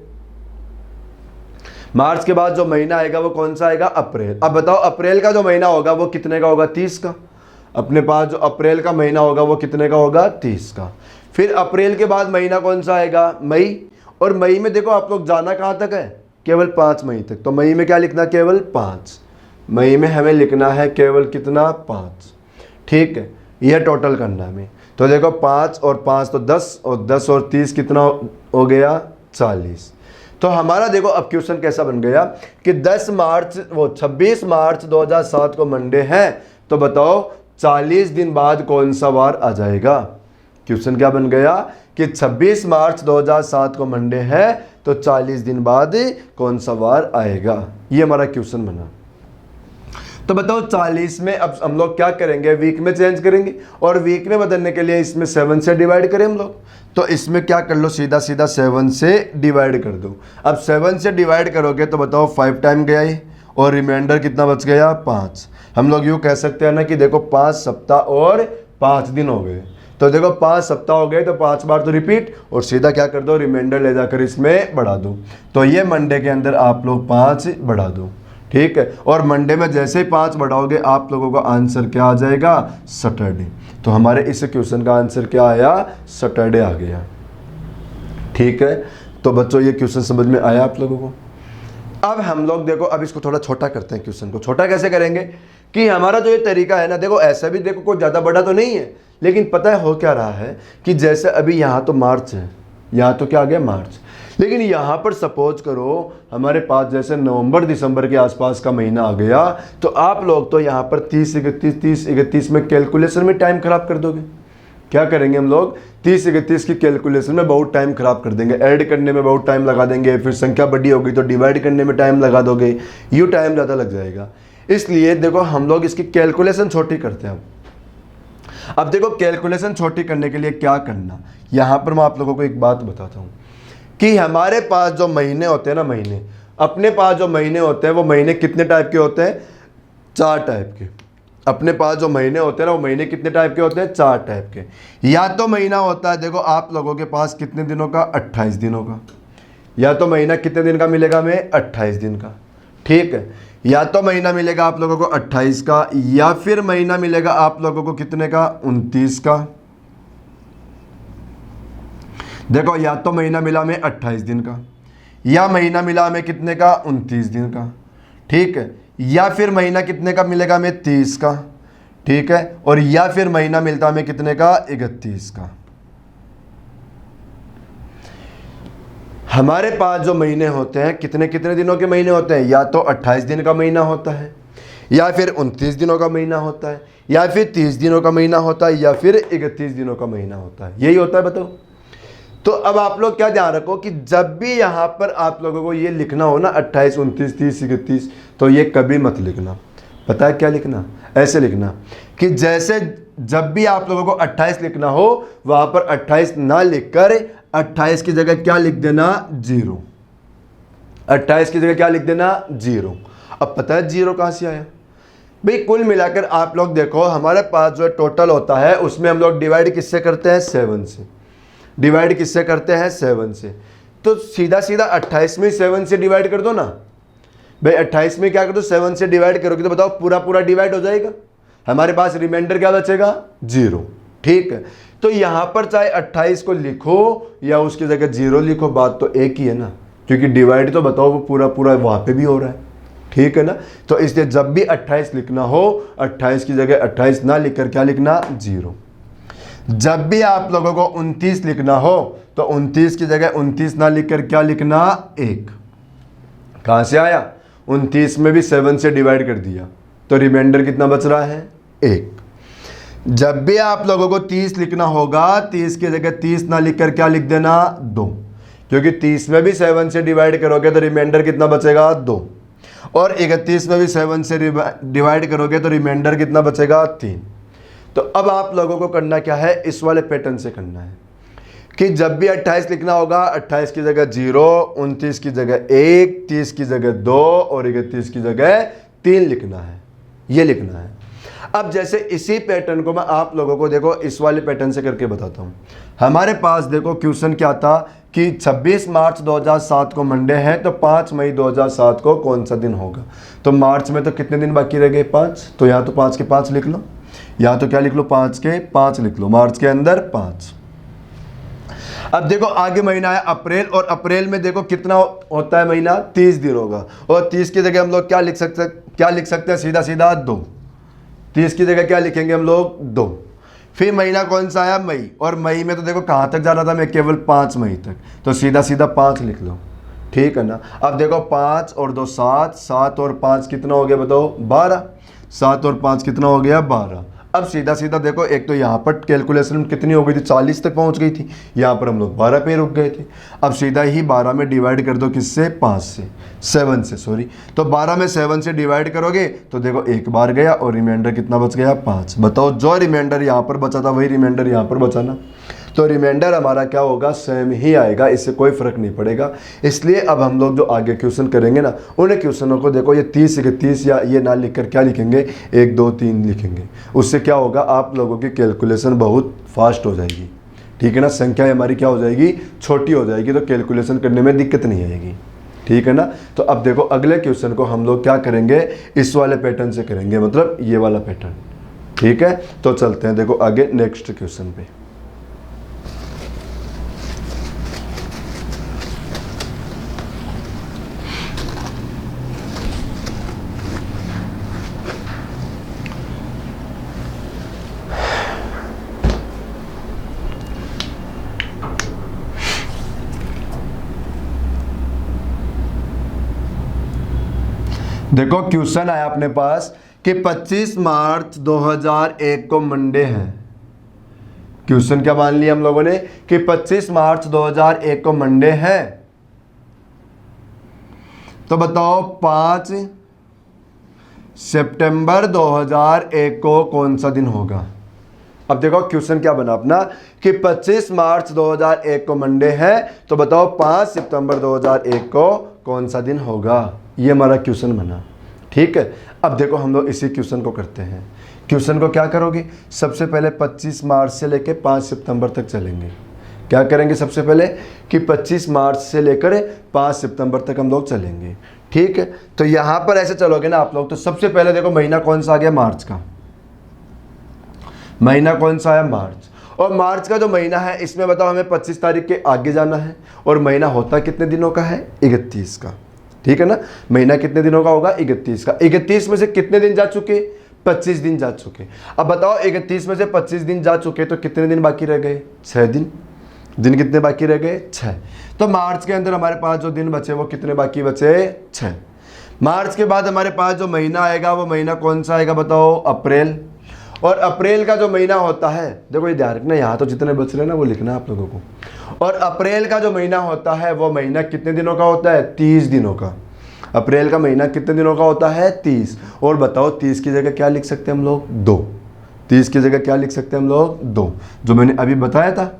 मार्च के बाद जो महीना आएगा वो कौन सा आएगा, अप्रैल। अब बताओ अप्रैल का जो महीना होगा वो कितने का होगा, 30 का। अपने पास जो अप्रैल का महीना होगा वो कितने का होगा, 30 का। फिर अप्रैल के बाद महीना कौन सा आएगा, मई। और मई में देखो आप लोग जाना कहाँ तक है, केवल 5 मई तक। तो मई में क्या लिखना, केवल 5। मई में हमें लिखना है केवल कितना, 5। ठीक है, यह टोटल करना है हमें। तो देखो 5 और 5 तो 10, और 10 और 30 कितना हो गया, 40। तो हमारा देखो अब क्वेश्चन कैसा बन गया कि 26 मार्च 2007 को मंडे है, तो बताओ 40 दिन बाद कौन सा वार आ जाएगा। क्वेश्चन क्या बन गया कि 26 मार्च 2007 को मंडे है, तो 40 दिन बाद कौन सा वार आएगा। ये हमारा क्वेश्चन बना। तो बताओ 40 में अब हम लोग क्या करेंगे, वीक में चेंज करेंगे। और वीक में बदलने के लिए इसमें 7 से डिवाइड करें हम लोग। तो इसमें क्या कर लो, सीधा सीधा 7 से डिवाइड कर दो। अब 7 से डिवाइड करोगे तो बताओ 5 टाइम गया ये, और रिमाइंडर कितना बच गया, 5। हम लोग यूँ कह सकते हैं ना कि देखो 5 सप्ताह और 5 दिन हो गए। तो देखो 5 सप्ताह हो गए तो 5 बार तो रिपीट, और सीधा क्या कर दो, रिमाइंडर ले जाकर इसमें बढ़ा दो। तो ये मंडे के अंदर आप लोग 5 बढ़ा दो। ठीक है, और मंडे में जैसे ही 5 बढ़ाओगे आप लोगों का आंसर क्या आ जाएगा, सैटरडे। तो हमारे इस क्वेश्चन का आंसर क्या आया, सैटरडे आ गया। ठीक है, तो बच्चों ये क्वेश्चन समझ में आया आप लोगों को। अब हम लोग देखो अब इसको थोड़ा छोटा करते हैं। क्वेश्चन को छोटा कैसे करेंगे कि हमारा जो ये तरीका है ना, देखो ऐसा भी देखो कोई ज़्यादा बड़ा तो नहीं है, लेकिन पता है हो क्या रहा है कि जैसे अभी यहाँ तो मार्च है, यहाँ तो क्या आ गया, मार्च। लेकिन यहाँ पर सपोज करो हमारे पास जैसे नवंबर दिसंबर के आसपास का महीना आ गया, तो आप लोग तो यहाँ पर 30 31 में कैलकुलेशन में टाइम खराब कर दोगे। क्या करेंगे हम लोग, 30 31 की कैलकुलेशन में बहुत टाइम खराब कर देंगे, ऐड करने में बहुत टाइम लगा देंगे, फिर संख्या बड़ी होगी तो डिवाइड करने में टाइम लगा दोगे, यूँ टाइम ज़्यादा लग जाएगा। इसलिए देखो हम लोग इसकी कैलकुलेशन छोटी करते हैं। अब देखो कैलकुलेशन छोटी करने के लिए क्या करना, यहाँ पर मैं आप लोगों को एक बात बताता हूँ कि हमारे पास जो महीने होते हैं ना, महीने, अपने पास जो महीने होते हैं वो महीने कितने टाइप के होते हैं, 4 टाइप के। अपने पास जो महीने होते हैं ना वो महीने कितने टाइप के होते हैं, 4 टाइप के। या तो महीना होता है देखो आप लोगों के पास कितने दिनों का, 28 दिनों का। या तो महीना कितने दिन का मिलेगा हमें, 28 दिन का, ठीक है। या तो महीना मिलेगा आप लोगों को 28 का, या फिर महीना मिलेगा आप लोगों को कितने का, 29 का। देखो या तो महीना मिला हमें 28 दिन का, या महीना मिला हमें कितने का, 29 दिन का, ठीक है। या फिर महीना कितने का मिलेगा हमें, 30 का, ठीक है। और या फिर महीना मिलता हमें कितने का, 31 का। हमारे पास जो महीने होते हैं कितने कितने दिनों के महीने होते हैं, या तो 28 दिन का महीना होता है, या फिर 29 दिनों का महीना होता है, या फिर 30 दिनों का महीना होता है, या फिर 31 दिनों का महीना होता है, यही होता है, बताओ। तो अब आप लोग क्या ध्यान रखो कि जब भी यहाँ पर आप लोगों को ये लिखना हो ना 28 29 30 31, तो ये कभी मत लिखना। पता है क्या लिखना, ऐसे लिखना कि जैसे जब भी आप लोगों को 28 लिखना हो वहाँ पर 28 ना लिखकर 28 की जगह क्या लिख देना, 0। 28 की जगह क्या लिख देना, 0। अब पता है 0 कहाँ से आया भाई, कुल मिलाकर आप लोग देखो हमारे पास जो टोटल होता है उसमें हम लोग डिवाइड किससे करते हैं, 7 से। डिवाइड किससे करते हैं, 7 से। तो सीधा सीधा 28 में 7 से डिवाइड कर दो ना भाई, 28 में क्या कर दो, 7 से डिवाइड करोगे तो बताओ पूरा पूरा डिवाइड हो जाएगा, हमारे पास रिमाइंडर क्या बचेगा, 0, ठीक है। तो यहां पर चाहे 28 को लिखो या उसकी जगह 0 लिखो, बात तो एक ही है ना, क्योंकि डिवाइड तो बताओ वो पूरा पूरा वहां पे भी हो रहा है, ठीक है ना। तो इसलिए जब भी 28 लिखना हो 28 की जगह 28 ना लिखकर क्या लिखना, 0। जब भी आप लोगों को 29 लिखना हो तो 29 की जगह 29 ना लिखकर क्या लिखना, 1। कहां से आया, 29 में भी 7 से डिवाइड कर दिया तो रिमाइंडर कितना बच रहा है, 1। जब भी आप लोगों को 30 लिखना होगा 30 की जगह 30 ना लिखकर क्या लिख देना, 2, क्योंकि 30 में भी 7 से डिवाइड करोगे तो रिमाइंडर कितना बचेगा, 2। और 31 में भी 7 से डिवाइड करोगे तो रिमाइंडर कितना बचेगा, 3। तो अब आप लोगों को करना क्या है, इस वाले पैटर्न से करना है कि जब भी 28 लिखना होगा 28 की जगह 0, 29 की जगह 1, 30 की जगह 2 और 31 की जगह 3 लिखना है, ये लिखना है। अब जैसे इसी पैटर्न को मैं आप लोगों को देखो इस वाले पैटर्न से करके बताता हूँ। हमारे पास देखो क्वेश्चन क्या था कि 26 मार्च 2007 को मंडे है, तो 5 मई 2007 को कौन सा दिन होगा। तो मार्च में तो कितने दिन बाकी रह गए, 5, तो यहाँ तो 5 के 5 लिख लो, या तो क्या लिख लो, 5 के 5 लिख लो, मार्च के अंदर 5। अब देखो आगे महीना है अप्रैल, और अप्रैल में देखो कितना होता है महीना, 30 दिन होगा, और 30 की जगह हम लोग क्या लिख सकते हैं, सीधा सीधा 2। 30 की जगह क्या लिखेंगे हम लोग, 2। फिर महीना कौन सा आया, मई, और मई में तो देखो कहाँ तक जाना था, मैं केवल 5 मई तक, तो सीधा सीधा 5 लिख लो, ठीक है ना। अब देखो 5 और 2 7, 7 और 5 कितना हो गया बताओ, 12। 7 और 5 कितना हो गया, 12। अब सीधा सीधा देखो, एक तो यहाँ पर कैलकुलेशन कितनी हो गई थी, 40 तक पहुँच गई थी, यहाँ पर हम लोग 12 पे रुक गए थे। अब सीधा ही 12 में डिवाइड कर दो, किससे, 5 से, 7 से, सॉरी। तो 12 में 7 से डिवाइड करोगे तो देखो एक बार गया और रिमाइंडर कितना बच गया, 5। बताओ जो रिमाइंडर यहाँ पर बचा था वही रिमाइंडर यहाँ पर बचा ना, तो रिमाइंडर हमारा क्या होगा, सेम ही आएगा, इससे कोई फर्क नहीं पड़ेगा। इसलिए अब हम लोग जो आगे क्वेश्चन करेंगे ना, उन्हें क्वेश्चनों को देखो ये 30 के 30 या ये ना लिखकर क्या लिखेंगे, 1 2 3 लिखेंगे। उससे क्या होगा, आप लोगों की कैलकुलेशन बहुत फास्ट हो जाएगी, ठीक है ना। संख्या हमारी क्या हो जाएगी, छोटी हो जाएगी, तो कैलकुलेशन करने में दिक्कत नहीं आएगी, ठीक है ना। तो अब देखो अगले क्वेश्चन को हम लोग क्या करेंगे, इस वाले पैटर्न से करेंगे, मतलब ये वाला पैटर्न, ठीक है। तो चलते हैं देखो आगे नेक्स्ट क्वेश्चन पे। देखो क्वेश्चन आया अपने पास कि 25 मार्च 2001 को मंडे है, क्वेश्चन क्या मान लिया हम लोगों ने कि 25 मार्च 2001 को मंडे है, तो बताओ 5 सितंबर 2001 को कौन सा दिन होगा। अब देखो क्वेश्चन क्या बना अपना कि 25 मार्च 2001 को मंडे है, तो बताओ 5 सितंबर 2001 को कौन सा दिन होगा। ये हमारा क्वेश्चन बना, ठीक है। अब देखो हम लोग इसी क्वेश्चन को करते हैं। क्वेश्चन को क्या करोगे, सबसे पहले 25 मार्च से लेकर 5 सितंबर तक चलेंगे। क्या करेंगे सबसे पहले कि 25 मार्च से लेकर 5 सितंबर तक हम लोग चलेंगे, ठीक है। तो यहाँ पर ऐसे चलोगे ना आप लोग, तो सबसे पहले देखो महीना कौन सा आ गया, मार्च का महीना कौन सा है, मार्च। और मार्च का जो महीना है इसमें बताओ हमें 25 तारीख के आगे जाना है, और महीना होता कितने दिनों का है, 31 का, ठीक है ना। महीना कितने दिनों का होगा, 31 का। 31 में से कितने दिन जा चुके, 25 दिन जा चुके। अब बताओ 31 में से 25 दिन जा चुके तो कितने दिन बाकी रह गए, 6 दिन। दिन कितने बाकी रह गए, 6। तो मार्च के अंदर हमारे पास जो दिन बचे वो कितने बाकी बचे, 6। मार्च के बाद हमारे पास जो महीना आएगा वो महीना कौन सा आएगा, बताओ अप्रैल। और अप्रैल का जो महीना होता है, देखो ये ध्यान रखना, यहाँ तो जितने बच रहे हैं ना वो लिखना है आप लोगों को। और अप्रैल का जो महीना होता है वो महीना कितने दिनों का होता है, 30 दिनों का। अप्रैल का महीना कितने दिनों का होता है, 30। और बताओ 30 की जगह क्या लिख सकते हैं हम लोग, 2। 30 की जगह क्या लिख सकते हैं हम लोग, 2, जो मैंने अभी बताया था,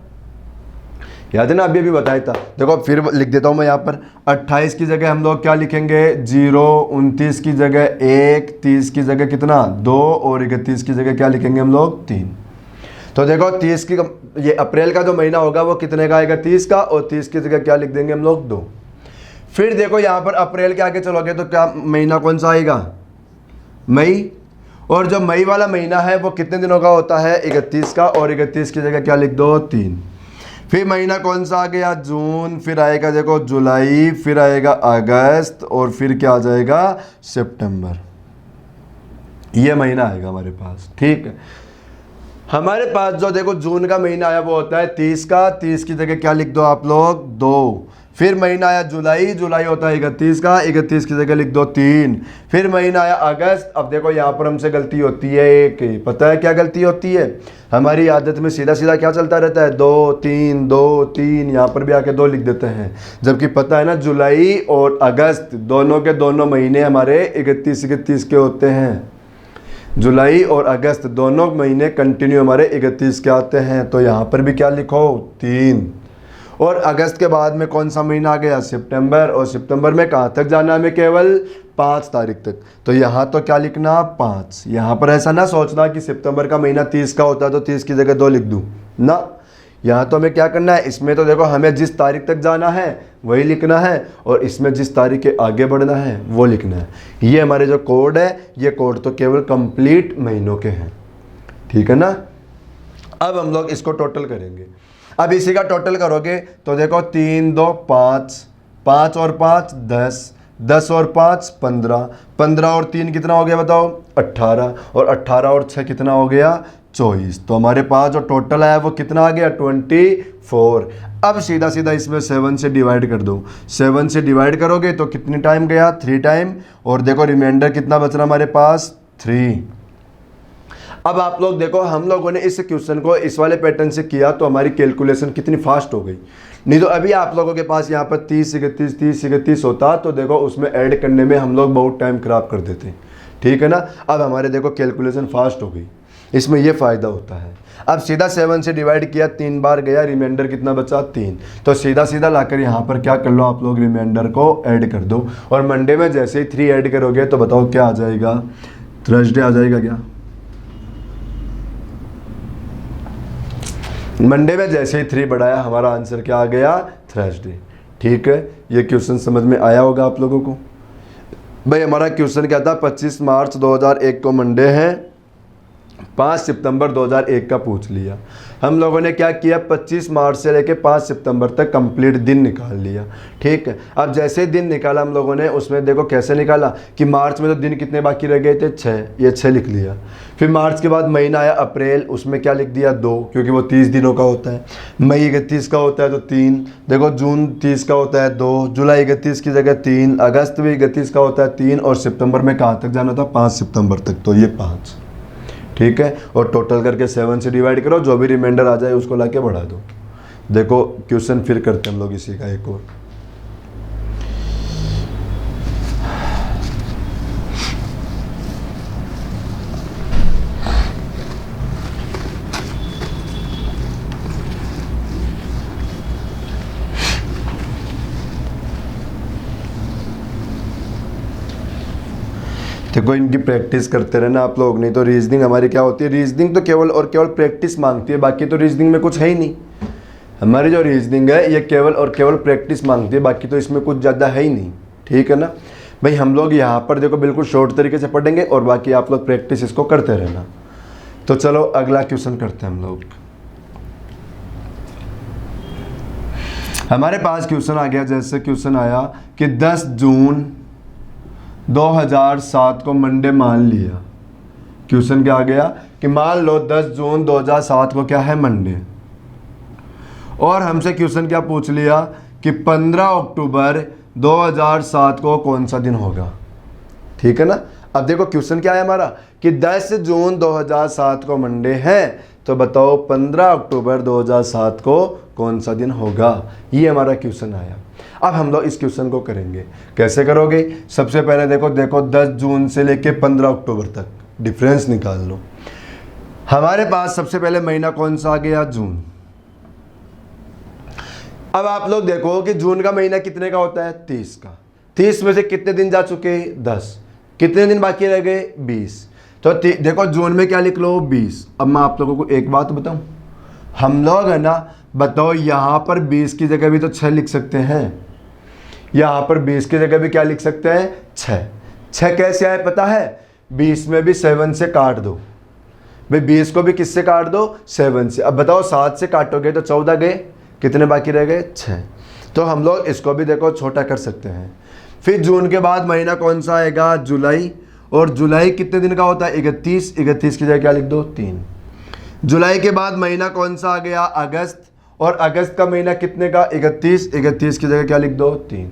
याद है ना, अभी बताया था। देखो फिर लिख देता हूँ मैं यहाँ पर, 28 की जगह हम लोग क्या लिखेंगे, 0। 29 की जगह 1। 30 की जगह कितना, 2। और 31 की जगह क्या लिखेंगे हम लोग, 3। तो देखो 30 की, ये अप्रैल का जो महीना होगा वो कितने का आएगा, 30 का। और 30 की जगह क्या लिख देंगे हम लोग, 2। फिर देखो यहाँ पर अप्रैल के आगे चलोगे तो क्या महीना कौन सा आएगा, मई। और जो मई वाला महीना है वो कितने दिनों का होता है, 31 का। और 31 की जगह क्या लिख दो, 3। फिर महीना कौन सा आ गया, जून। फिर आएगा देखो जुलाई, फिर आएगा अगस्त, और फिर क्या आ जाएगा, सितंबर। ये महीना आएगा हमारे पास, ठीक है। हमारे पास जो देखो जून का महीना आया वो होता है 30 का। 30 की जगह क्या लिख दो आप लोग, 2। फिर महीना आया जुलाई। जुलाई होता है 31 का। 31 की जगह लिख दो, 3। फिर महीना आया अगस्त। अब देखो यहाँ पर हमसे गलती होती है एक, पता है क्या गलती होती है, हमारी आदत में सीधा सीधा क्या चलता रहता है, 2 3 2 3, यहाँ पर भी आके 2 लिख देते हैं। जबकि पता है ना जुलाई और अगस्त दोनों के दोनों महीने हमारे 31 के होते हैं। जुलाई और अगस्त दोनों महीने कंटिन्यू हमारे 31 के आते हैं। तो यहाँ पर भी क्या लिखो, 3। और अगस्त के बाद में कौन सा महीना आ गया, सितंबर। और सितंबर में कहाँ तक जाना है हमें, केवल 5 तारीख तक। तो यहाँ तो क्या लिखना, 5। यहाँ पर ऐसा ना सोचना कि सितंबर का महीना 30 का होता है तो 30 की जगह 2 लिख दूँ ना। यहाँ तो हमें क्या करना है, इसमें तो देखो हमें जिस तारीख तक जाना है वही लिखना है, और इसमें जिस तारीख के आगे बढ़ना है वो लिखना है। ये हमारे जो कोड है, ये कोड तो केवल कंप्लीट महीनों के हैं, ठीक है ना। अब हम लोग इसको टोटल करेंगे। अब इसी का टोटल करोगे तो देखो 3 2 5, 5 और 5 10, 10 और 5 15, 15 और 3 कितना हो गया बताओ, 18। और 18 और 6 कितना हो गया, 24। तो हमारे पास जो टोटल आया वो कितना आ गया, 24। अब सीधा सीधा इसमें 7 से डिवाइड कर दो। 7 से डिवाइड करोगे तो कितनी टाइम गया, 3 टाइम। और देखो रिमाइंडर कितना बच रहा हमारे पास, 3। अब आप लोग देखो, हम लोगों ने इस क्वेश्चन को इस वाले पैटर्न से किया तो हमारी कैलकुलेशन कितनी फास्ट हो गई। नहीं तो अभी आप लोगों के पास यहाँ पर 30 31 30 31 होता तो देखो उसमें ऐड करने में हम लोग बहुत टाइम खराब कर देते, ठीक है ना। अब हमारे देखो कैलकुलेशन फास्ट हो गई, इसमें ये फ़ायदा होता है। अब सीधा 7 से डिवाइड किया, 3 बार गया, रिमाइंडर कितना बचा, 3। तो सीधा सीधा लाकर यहाँ पर क्या कर लो आप लोग, रिमाइंडर को ऐड कर दो। और मंडे में जैसे ही 3 ऐड करोगे तो बताओ क्या आ जाएगा, थर्सडे आ जाएगा क्या। मंडे में जैसे ही 3 बढ़ाया हमारा आंसर क्या आ गया, थर्सडे, ठीक है। ये क्वेश्चन समझ में आया होगा आप लोगों को। भाई हमारा क्वेश्चन क्या था, 25 मार्च 2001 को मंडे है, 5 सितंबर 2001 का पूछ लिया। हम लोगों ने क्या किया, 25 मार्च से लेके 5 सितंबर तक कंप्लीट दिन निकाल लिया, ठीक है। अब जैसे दिन निकाला हम लोगों ने, उसमें देखो कैसे निकाला कि मार्च में तो दिन कितने बाकी रह गए थे, 6, ये 6 लिख लिया। फिर मार्च के बाद महीना आया अप्रैल, उसमें क्या लिख दिया, 2, क्योंकि वो 30 दिनों का होता है। मई 31 का होता है तो 3, देखो जून 30 का होता है 2, जुलाई 31 की जगह 3, अगस्त भी 31 का होता है 3, और सितंबर में कहाँ तक जाना था, 5 सितंबर तक, तो ये 5, ठीक है, और टोटल करके 7 से डिवाइड करो, जो भी रिमाइंडर आ जाए उसको लाके बढ़ा दो। देखो क्वेश्चन फिर करते हैं हम लोग इसी का एक और। देखो इनकी प्रैक्टिस करते रहना आप लोग, नहीं तो रीजनिंग हमारी क्या होती है, रीजनिंग तो केवल और केवल प्रैक्टिस मांगती है, बाकी तो रीजनिंग में कुछ है ही नहीं। हमारी जो रीजनिंग है ये केवल और केवल प्रैक्टिस मांगती है, बाकी तो इसमें कुछ ज़्यादा है ही नहीं। ठीक है ना भाई, हम लोग यहाँ पर देखो बिल्कुल शॉर्ट तरीके से पढ़ेंगे और बाकी आप लोग प्रैक्टिस इसको करते रहना। तो चलो अगला क्वेश्चन करते हैं हम लोग। हमारे पास क्वेश्चन आ गया, जैसे क्वेश्चन आया कि 10 जून 2007 को मंडे मान लिया। क्वेश्चन क्या आ गया कि मान लो 10 जून 2007 को क्या है, मंडे। और हमसे क्वेश्चन क्या पूछ लिया कि 15 अक्टूबर 2007 को कौन सा दिन होगा। ठीक है ना। अब देखो क्वेश्चन क्या है हमारा कि 10 जून 2007 को मंडे है, तो बताओ 15 अक्टूबर 2007 को कौन सा दिन होगा। ये हमारा क्वेश्चन आया। अब हम लोग इस क्वेश्चन को करेंगे। कैसे करोगे, सबसे पहले देखो 10 जून से लेके 15 अक्टूबर तक डिफरेंस निकाल लो। हमारे पास सबसे पहले महीना कौन सा आ गया, जून। अब आप लोग देखो कि जून का महीना कितने का होता है, 30 का। 30 में से कितने दिन जा चुके, 10। कितने दिन बाकी रह गए, 20। तो देखो जून में क्या लिख लो, 20। अब मैं आप लोगों को एक बात बताऊं, हम लोग है ना, बताओ यहाँ पर 20 की जगह भी तो 6 लिख सकते हैं, यहाँ पर 20 की जगह भी क्या लिख सकते हैं, 6। 6 कैसे आए पता है, 20 में भी 7 से काट दो भाई, 20 को भी किससे काट दो, 7 से। अब बताओ 7 से काटोगे तो 14 गए, कितने बाकी रह गए, 6। तो हम लोग इसको भी देखो छोटा कर सकते हैं। फिर जून के बाद महीना कौन सा आएगा, जुलाई। और जुलाई कितने दिन का होता है, 31। 31 की जगह क्या लिख दो, 3। जुलाई के बाद महीना कौन सा आ गया, अगस्त। और अगस्त का महीना कितने का, 31। 31 की जगह क्या लिख दो, 3।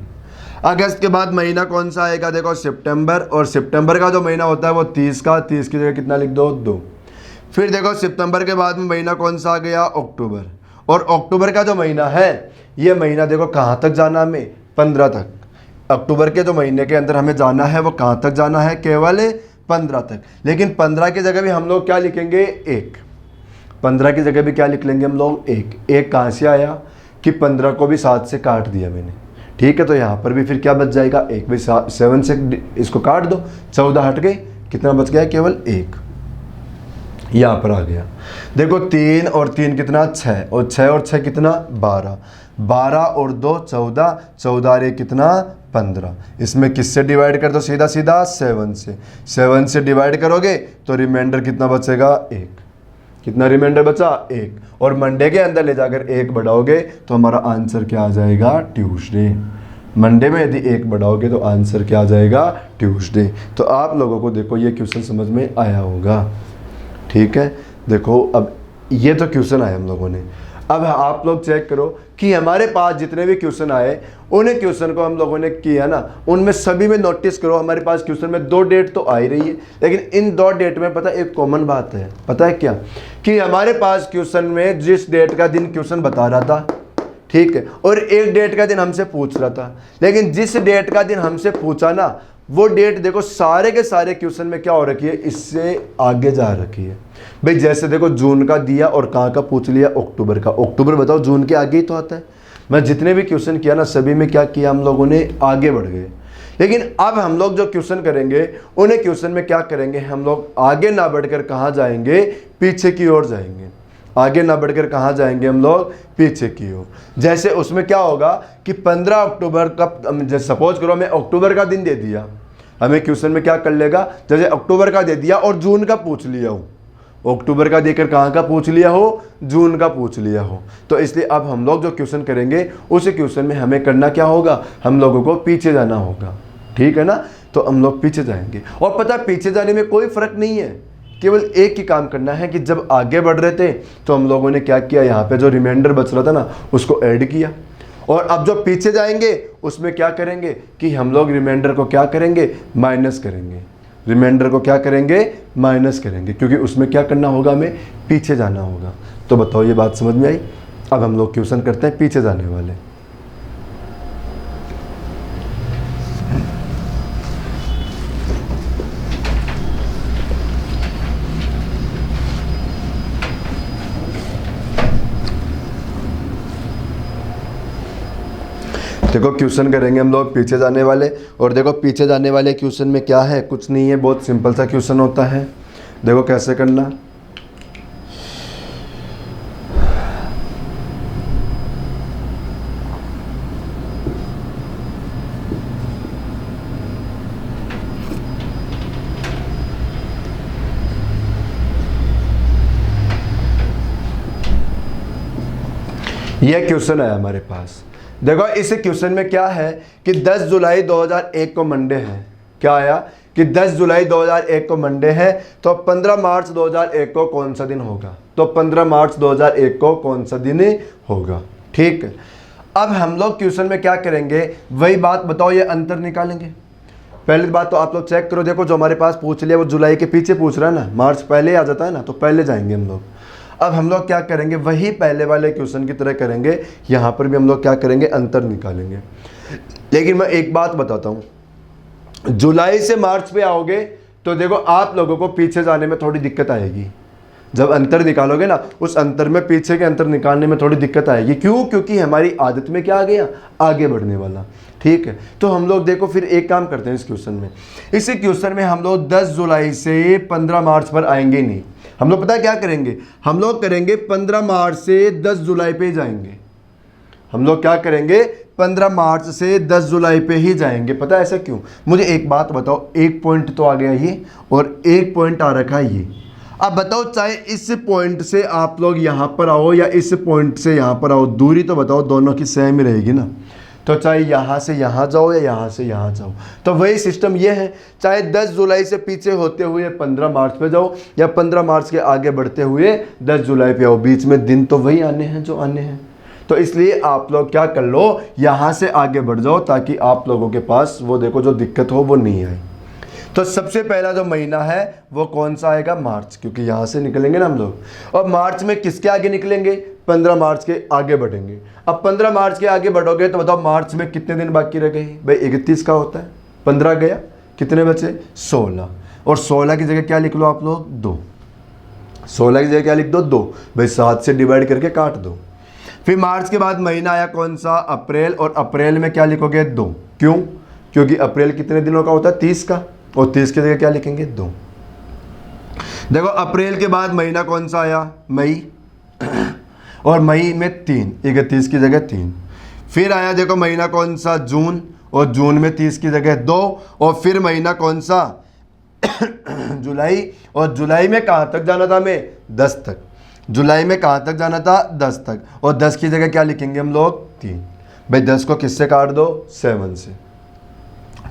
अगस्त के बाद महीना कौन सा आएगा, देखो सितंबर। और सितंबर का जो महीना होता है वो 30 का। 30 की जगह कितना लिख दो, 2। फिर देखो सितंबर के बाद में महीना कौन सा आ गया, अक्टूबर। और अक्टूबर का जो महीना है, ये महीना देखो कहाँ तक जाना हमें, 15 तक। अक्टूबर के जो महीने के अंदर हमें जाना है वो कहाँ तक जाना है, केवल 15 तक। लेकिन 15 की जगह भी हम लोग क्या लिखेंगे, 1। 15 की जगह भी क्या लिख लेंगे हम लोग, 1। 1 कहाँ से आया कि 15 को भी 7 से काट दिया मैंने। ठीक है, तो यहाँ पर भी फिर क्या बच जाएगा, 1 भाई। 7 से इसको काट दो, 14 हट गए, कितना बच गया, केवल 1। यहाँ पर आ गया। देखो 3 और 3 कितना, 6। और 6 और 6 कितना, 12। 12 और 2 14। 14 रे कितना, 15। इसमें किससे डिवाइड कर दो, सीधा सीधा 7 से। 7 से डिवाइड करोगे तो रिमाइंडर कितना बचेगा, 1। कितना रिमाइंडर बचा, 1। और मंडे के अंदर ले जाकर 1 बढ़ाओगे तो हमारा आंसर क्या आ जाएगा, ट्यूसडे। मंडे में यदि 1 बढ़ाओगे तो आंसर क्या आ जाएगा, ट्यूसडे। तो आप लोगों को देखो ये क्वेश्चन समझ में आया होगा। ठीक है, देखो अब ये तो क्वेश्चन आए हम लोगों ने। अब आप लोग चेक करो कि हमारे पास जितने भी क्वेश्चन आए, उन्हें क्वेश्चन को हम लोगों ने किया ना, उनमें सभी में नोटिस करो हमारे पास क्वेश्चन में 2 डेट तो आ ही रही है, लेकिन इन 2 डेट में पता एक कॉमन बात है, पता है क्या, कि हमारे पास क्वेश्चन में जिस डेट का दिन क्वेश्चन बता रहा था, ठीक है, और एक डेट का दिन हमसे पूछ रहा था, लेकिन जिस डेट का दिन हमसे पूछा ना, वो डेट देखो सारे के सारे क्वेश्चन में क्या हो रखी है, इससे आगे जा रखी है भाई। जैसे देखो जून का दिया और कहाँ का पूछ लिया, अक्टूबर का। अक्टूबर बताओ जून के आगे ही तो आता है। मैं जितने भी क्वेश्चन किया ना, सभी में क्या किया हम लोगों ने, आगे बढ़ गए। लेकिन अब हम लोग जो क्वेश्चन करेंगे, उन्हें क्वेश्चन में क्या करेंगे, हम लोग आगे ना बढ़कर कहाँ जाएंगे, पीछे की ओर जाएंगे। आगे ना बढ़कर कहाँ जाएंगे हम लोग, पीछे की ओर। जैसे उसमें क्या होगा कि 15 अक्टूबर का, सपोज करो मैं अक्टूबर का दिन दे दिया, हमें क्वेश्चन में क्या कर लेगा, जैसे अक्टूबर का दे दिया और जून का पूछ लिया हो, अक्टूबर का देकर कहाँ का पूछ लिया हो, जून का पूछ लिया हो, तो इसलिए अब हम लोग जो क्वेश्चन करेंगे उस क्वेश्चन में हमें करना क्या होगा, हम लोगों को पीछे जाना होगा। ठीक है ना, तो हम लोग पीछे जाएंगे। और पता है पीछे जाने में कोई फर्क नहीं है, केवल एक ही काम करना है कि जब आगे बढ़ रहे थे तो हम लोगों ने क्या किया, यहाँ पे जो रिमाइंडर बच रहा था ना, उसको ऐड किया। और अब जो पीछे जाएंगे उसमें क्या करेंगे कि हम लोग रिमाइंडर को क्या करेंगे, माइनस करेंगे। रिमाइंडर को क्या करेंगे, माइनस करेंगे, क्योंकि उसमें क्या करना होगा, हमें पीछे जाना होगा। तो बताओ ये बात समझ में आई। अब हम लोग क्वेश्चन करते हैं पीछे जाने वाले। देखो क्वेश्चन करेंगे हम लोग पीछे जाने वाले, और देखो पीछे जाने वाले क्वेश्चन में क्या है, कुछ नहीं है, बहुत सिंपल सा क्वेश्चन होता है। देखो कैसे करना। यह क्वेश्चन है हमारे पास। देखो इस क्वेश्चन में क्या है कि 10 जुलाई 2001 को मंडे है। क्या आया कि 10 जुलाई 2001 को मंडे है, तो 15 मार्च 2001 को कौन सा दिन होगा। तो 15 मार्च 2001 को कौन सा दिन होगा। ठीक है, अब हम लोग क्वेश्चन में क्या करेंगे, वही बात बताओ, ये अंतर निकालेंगे। पहली बात तो आप लोग चेक करो, देखो जो हमारे पास पूछ लिया वो जुलाई के पीछे पूछ रहा है ना, मार्च पहले आ जाता है ना, तो पहले जाएंगे हम लोग। अब हम लोग क्या करेंगे, वही पहले वाले क्वेश्चन की तरह करेंगे, यहाँ पर भी हम लोग क्या करेंगे, अंतर निकालेंगे। लेकिन मैं एक बात बताता हूँ, जुलाई से मार्च पे आओगे तो देखो आप लोगों को पीछे जाने में थोड़ी दिक्कत आएगी। जब अंतर निकालोगे ना, उस अंतर में पीछे के अंतर निकालने में थोड़ी दिक्कत आएगी। क्यों? क्योंकि हमारी आदत में क्या आ गया, आगे बढ़ने वाला। ठीक है, तो हम लोग देखो फिर एक काम करते हैं इस क्वेश्चन में। इस क्वेश्चन में हम लोग 10 जुलाई से 15 मार्च पर आएंगे नहीं। हम लोग पता है क्या करेंगे, हम लोग करेंगे 15 मार्च से 10 जुलाई पे जाएंगे। हम लोग क्या करेंगे, 15 मार्च से 10 जुलाई पे ही जाएंगे। पता है ऐसा क्यों? मुझे एक बात बताओ, एक पॉइंट तो आ गया ये, और एक पॉइंट आ रखा है ये। अब बताओ, चाहे इस पॉइंट से आप लोग यहाँ पर आओ या इस पॉइंट से यहाँ पर आओ, दूरी तो बताओ दोनों की सेम ही रहेगी ना। तो चाहे यहाँ से यहाँ जाओ या यहाँ से यहाँ जाओ, तो वही सिस्टम ये है। चाहे 10 जुलाई से पीछे होते हुए 15 मार्च पे जाओ या 15 मार्च के आगे बढ़ते हुए 10 जुलाई पे आओ, बीच में दिन तो वही आने हैं जो आने हैं। तो इसलिए आप लोग क्या कर लो, यहाँ से आगे बढ़ जाओ, ताकि आप लोगों के पास वो देखो जो दिक्कत हो वो नहीं आए। तो सबसे पहला जो महीना है वो कौन सा आएगा, मार्च, क्योंकि यहाँ से निकलेंगे ना हम लोग। और मार्च में किसके आगे निकलेंगे, 15 मार्च के आगे बढ़ेंगे। अब 15 मार्च के आगे बढ़ोगे तो बताओ मार्च में कितने दिन बाकी रह गए भाई, 31 का होता है, 15 गया, कितने बचे, 16। और 16 की जगह क्या लिख लो आप लोग, 2। 16 की जगह क्या लिख दो, 2 भाई, 7 से डिवाइड करके काट दो। फिर मार्च के बाद महीना आया कौन सा, अप्रैल, और अप्रैल में क्या लिखोगे, 2। क्यों? क्योंकि अप्रैल कितने दिनों का होता है, 30 का, और 30 की जगह क्या लिखेंगे, 2। देखो अप्रैल के बाद महीना कौन सा आया, मई, और मई में 3, 31 की जगह 3। फिर आया देखो महीना कौन सा, जून, और जून में 30 की जगह 2। और फिर महीना कौन सा जुलाई, और जुलाई में कहाँ तक जाना था हमें, 10 तक। जुलाई में कहाँ तक जाना था, 10 तक, और 10 की जगह क्या लिखेंगे हम लोग, 3। भाई 10 को किससे काट दो, 7 से।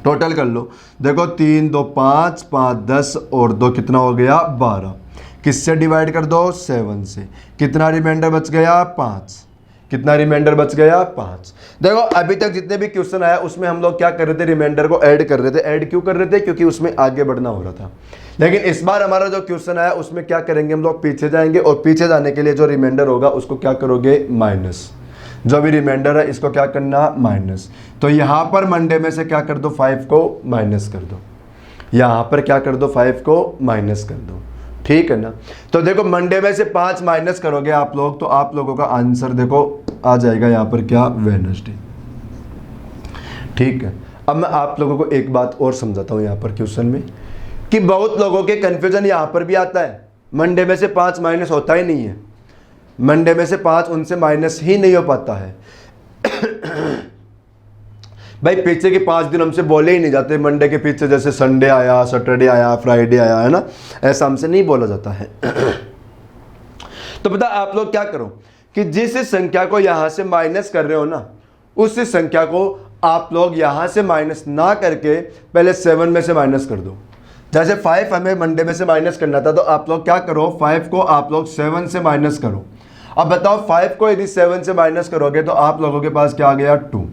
टोटल कर लो, देखो 3 2 5, 5 10 और 2 कितना हो गया, 12। किससे डिवाइड कर दो, 7 से। कितना रिमाइंडर बच गया, 5। कितना रिमाइंडर बच गया, 5। देखो अभी तक जितने भी क्वेश्चन आया उसमें हम लोग क्या कर रहे थे, रिमाइंडर को ऐड कर रहे थे। ऐड क्यों कर रहे थे, क्योंकि उसमें आगे बढ़ना हो रहा था। लेकिन इस बार हमारा जो क्वेश्चन आया उसमें क्या करेंगे, हम लोग पीछे जाएंगे, और पीछे जाने के लिए जो रिमाइंडर होगा उसको क्या करोगे, माइनस। जो भी रिमाइंडर है इसको क्या करना, माइनस। तो यहाँ पर मंडे में से क्या कर दो, 5 को माइनस कर दो। यहाँ पर क्या कर दो, 5 को माइनस कर दो। ठीक है ना। तो देखो मंडे में से 5 माइनस करोगे आप लोग, तो आप लोगों का आंसर देखो आ जाएगा यहाँ पर क्या, वेडनेसडे। ठीक है। अब मैं आप लोगों को एक बात और समझाता हूँ यहाँ पर क्वेश्चन में, कि बहुत लोगों के कंफ्यूजन यहाँ पर भी आता है। मंडे में से 5 माइनस होता ही नहीं है, मंडे में से 5 उनसे माइनस ही नहीं हो पाता है। भाई पीछे के 5 दिन हमसे बोले ही नहीं जाते, मंडे के पीछे जैसे संडे आया, सैटरडे आया, फ्राइडे आया, है ना, ऐसा हमसे नहीं बोला जाता है। तो पता आप लोग क्या करो कि जिस संख्या को यहां से माइनस कर रहे हो ना, उस संख्या को आप लोग यहां से माइनस ना करके पहले 7 में से माइनस कर दो। जैसे 5 हमें मंडे में से माइनस करना था, तो आप लोग क्या करो, 5 को आप लोग 7 से माइनस करो। अब बताओ 5 को यदि 7 से माइनस करोगे तो आप लोगों के पास क्या आ गया, 2।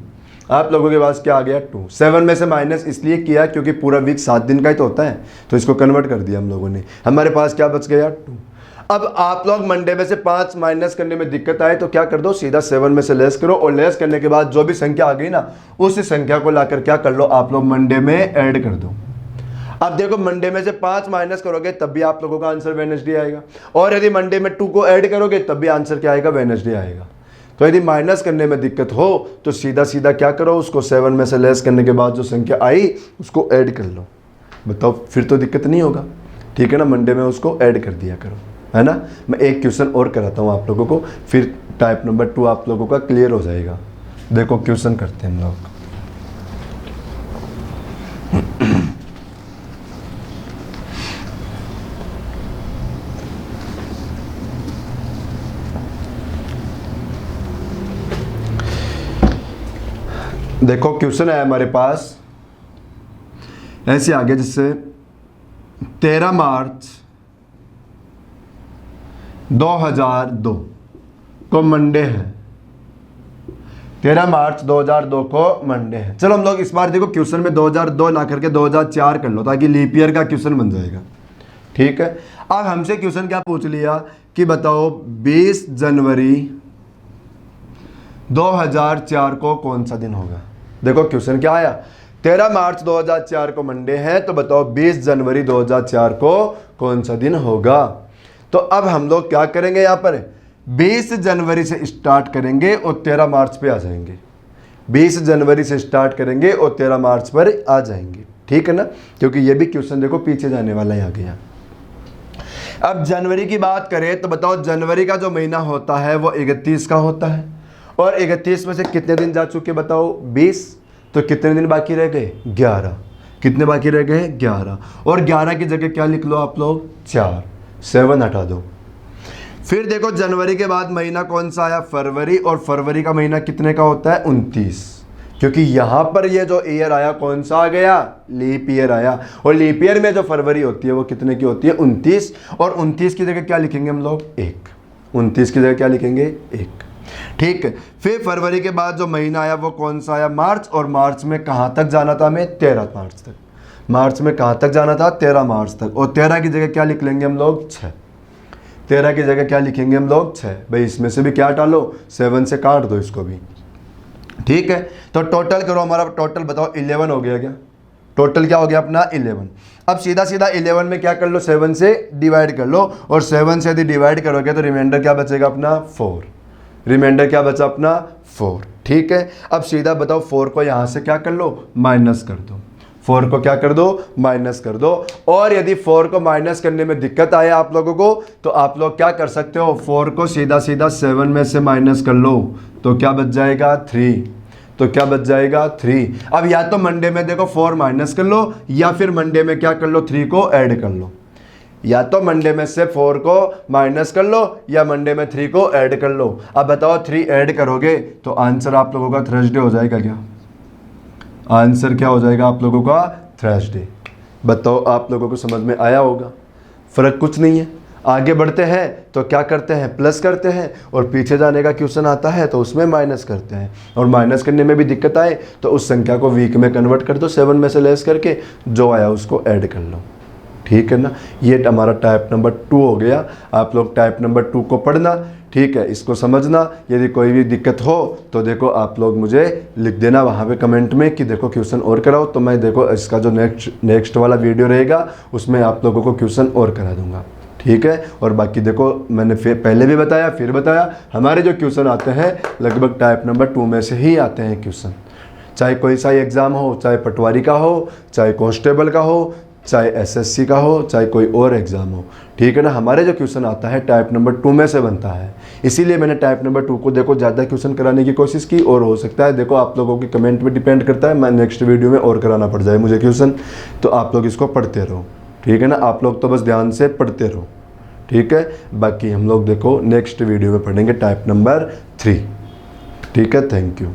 आप लोगों के पास क्या आ गया 2। 7 में से माइनस इसलिए किया क्योंकि पूरा वीक 7 दिन का ही तो होता है, तो इसको कन्वर्ट कर दिया हम लोगों ने। हमारे पास क्या बच गया 2। अब आप लोग मंडे में से 5 माइनस करने में दिक्कत आए तो क्या कर दो, सीधा 7 में से लेस करो, और लेस करने के बाद जो भी संख्या आ गई ना उस संख्या को लाकर क्या कर लो, आप लोग मंडे में ऐड कर दो। अब देखो मंडे में से 5 माइनस करोगे तब भी आप लोगों का आंसर वेडनेसडे आएगा, और यदि मंडे में 2 को ऐड करोगे तब भी आंसर क्या आएगा, वेडनेसडे आएगा। तो यदि माइनस करने में दिक्कत हो तो सीधा सीधा क्या करो, उसको 7 में से लेस करने के बाद जो संख्या आई उसको ऐड कर लो। बताओ फिर तो दिक्कत नहीं होगा, ठीक है ना। मंडे में उसको ऐड कर दिया करो, है ना। मैं एक क्वेश्चन और कराता हूँ आप लोगों को, फिर टाइप नंबर 2 आप लोगों का क्लियर हो जाएगा। देखो क्वेश्चन करते हैं हम लोग। देखो क्वेश्चन है हमारे पास ऐसे आगे, जिससे 13 मार्च 2002 को मंडे है। 13 मार्च 2002 को मंडे है। चलो हम लोग इस बार देखो क्वेश्चन में 2002 ना करके 2004 कर लो, ताकि लीप ईयर का क्वेश्चन बन जाएगा, ठीक है। अब हमसे क्वेश्चन क्या पूछ लिया कि बताओ 20 जनवरी 2004 को कौन सा दिन होगा। देखो क्वेश्चन क्या आया, 13 मार्च 2004 को मंडे है, तो बताओ 20 जनवरी 2004 को कौन सा दिन होगा। तो अब हम लोग क्या करेंगे, यहाँ पर 20 जनवरी से स्टार्ट करेंगे और 13 मार्च पे आ जाएंगे। 20 जनवरी से स्टार्ट करेंगे और 13 मार्च पर आ जाएंगे, ठीक है ना, क्योंकि ये भी क्वेश्चन देखो पीछे जाने वाला है आ गया। अब जनवरी की बात करें तो बताओ जनवरी का जो महीना होता है वो 31 का होता है, और 31 में से कितने दिन जा चुके बताओ 20, तो कितने दिन बाकी रह गए 11। कितने बाकी रह गए 11, और 11 की जगह क्या लिख लो आप लोग 4, 7 हटा दो। फिर देखो जनवरी के बाद महीना कौन सा आया, फरवरी, और फरवरी का महीना कितने का होता है 29, क्योंकि यहाँ पर ये जो ईयर आया कौन सा आ गया, लीप ईयर आया, और लीप ईयर में जो फरवरी होती है वो कितने की होती है 29, और 29 की जगह क्या लिखेंगे हम लोग 1, 29 की जगह क्या लिखेंगे 1, ठीक है। फिर फरवरी के बाद जो महीना आया वो कौन सा आया, मार्च, और मार्च में कहाँ तक जाना था हमें 13 मार्च तक। मार्च में कहाँ तक जाना था 13 मार्च तक, और 13 की जगह क्या लिख लेंगे हम लोग 6। 13 की जगह क्या लिखेंगे हम लोग 6। भाई इसमें से भी क्या डालो 7 से काट दो इसको भी, ठीक है। तो टोटल करो, हमारा टोटल बताओ 11 हो गया क्या, टोटल क्या हो गया अपना 11। अब सीधा सीधा 11 में क्या कर लो 7 से डिवाइड कर लो, और 7 से यदि डिवाइड करोगे तो रिमाइंडर क्या बचेगा अपना 4, रिमाइंडर क्या बचा अपना 4, ठीक है। अब सीधा बताओ 4 को यहाँ से क्या कर लो माइनस कर दो, 4 को क्या कर दो माइनस कर दो। और यदि 4 को माइनस करने में दिक्कत आए आप लोगों को तो आप लोग क्या कर सकते हो, 4 को सीधा सीधा 7 में से माइनस कर लो, तो क्या बच जाएगा 3, तो क्या बच जाएगा 3। अब या तो मंडे में देखो 4 माइनस कर लो, या फिर मंडे में क्या कर लो 3 को ऐड कर लो। या तो मंडे में से 4 को माइनस कर लो, या मंडे में 3 को ऐड कर लो। अब बताओ 3 ऐड करोगे तो आंसर आप लोगों का थर्सडे हो जाएगा क्या, आंसर क्या हो जाएगा आप लोगों का थर्सडे। बताओ आप लोगों को समझ में आया होगा, फ़र्क कुछ नहीं है। आगे बढ़ते हैं तो क्या करते हैं प्लस करते हैं, और पीछे जाने का क्वेश्चन आता है तो उसमें माइनस करते हैं, और माइनस करने में भी दिक्कत आए तो उस संख्या को वीक में कन्वर्ट कर दो, 7 में से लेस करके जो आया उसको ऐड कर लो, ठीक है ना। ये हमारा टाइप नंबर 2 हो गया। आप लोग टाइप नंबर 2 को पढ़ना, ठीक है, इसको समझना। यदि कोई भी दिक्कत हो तो देखो आप लोग मुझे लिख देना वहाँ पे कमेंट में कि देखो क्वेश्चन और कराओ, तो मैं देखो इसका जो नेक्स्ट वाला वीडियो रहेगा उसमें आप लोगों को क्वेश्चन और करा दूंगा, ठीक है। और बाकी देखो मैंने फिर पहले भी बताया फिर बताया, हमारे जो क्वेश्चन आते हैं लगभग टाइप नंबर 2 में से ही आते हैं क्वेश्चन, चाहे कोई सा एग्ज़ाम हो, चाहे पटवारी का हो, चाहे कांस्टेबल का हो, चाहे एसएससी का हो, चाहे कोई और एग्ज़ाम हो, ठीक है ना। हमारे जो क्वेश्चन आता है टाइप नंबर 2 में से बनता है, इसीलिए मैंने टाइप नंबर 2 को देखो ज़्यादा क्वेश्चन कराने की कोशिश की, और हो सकता है देखो आप लोगों के कमेंट पे डिपेंड करता है, मैं नेक्स्ट वीडियो में और कराना पड़ जाए मुझे क्वेश्चन, तो आप लोग इसको पढ़ते रहो, ठीक है ना। आप लोग तो बस ध्यान से पढ़ते रहो, ठीक है। बाकी हम लोग देखो नेक्स्ट वीडियो में पढ़ेंगे टाइप नंबर 3, ठीक है। Thank you.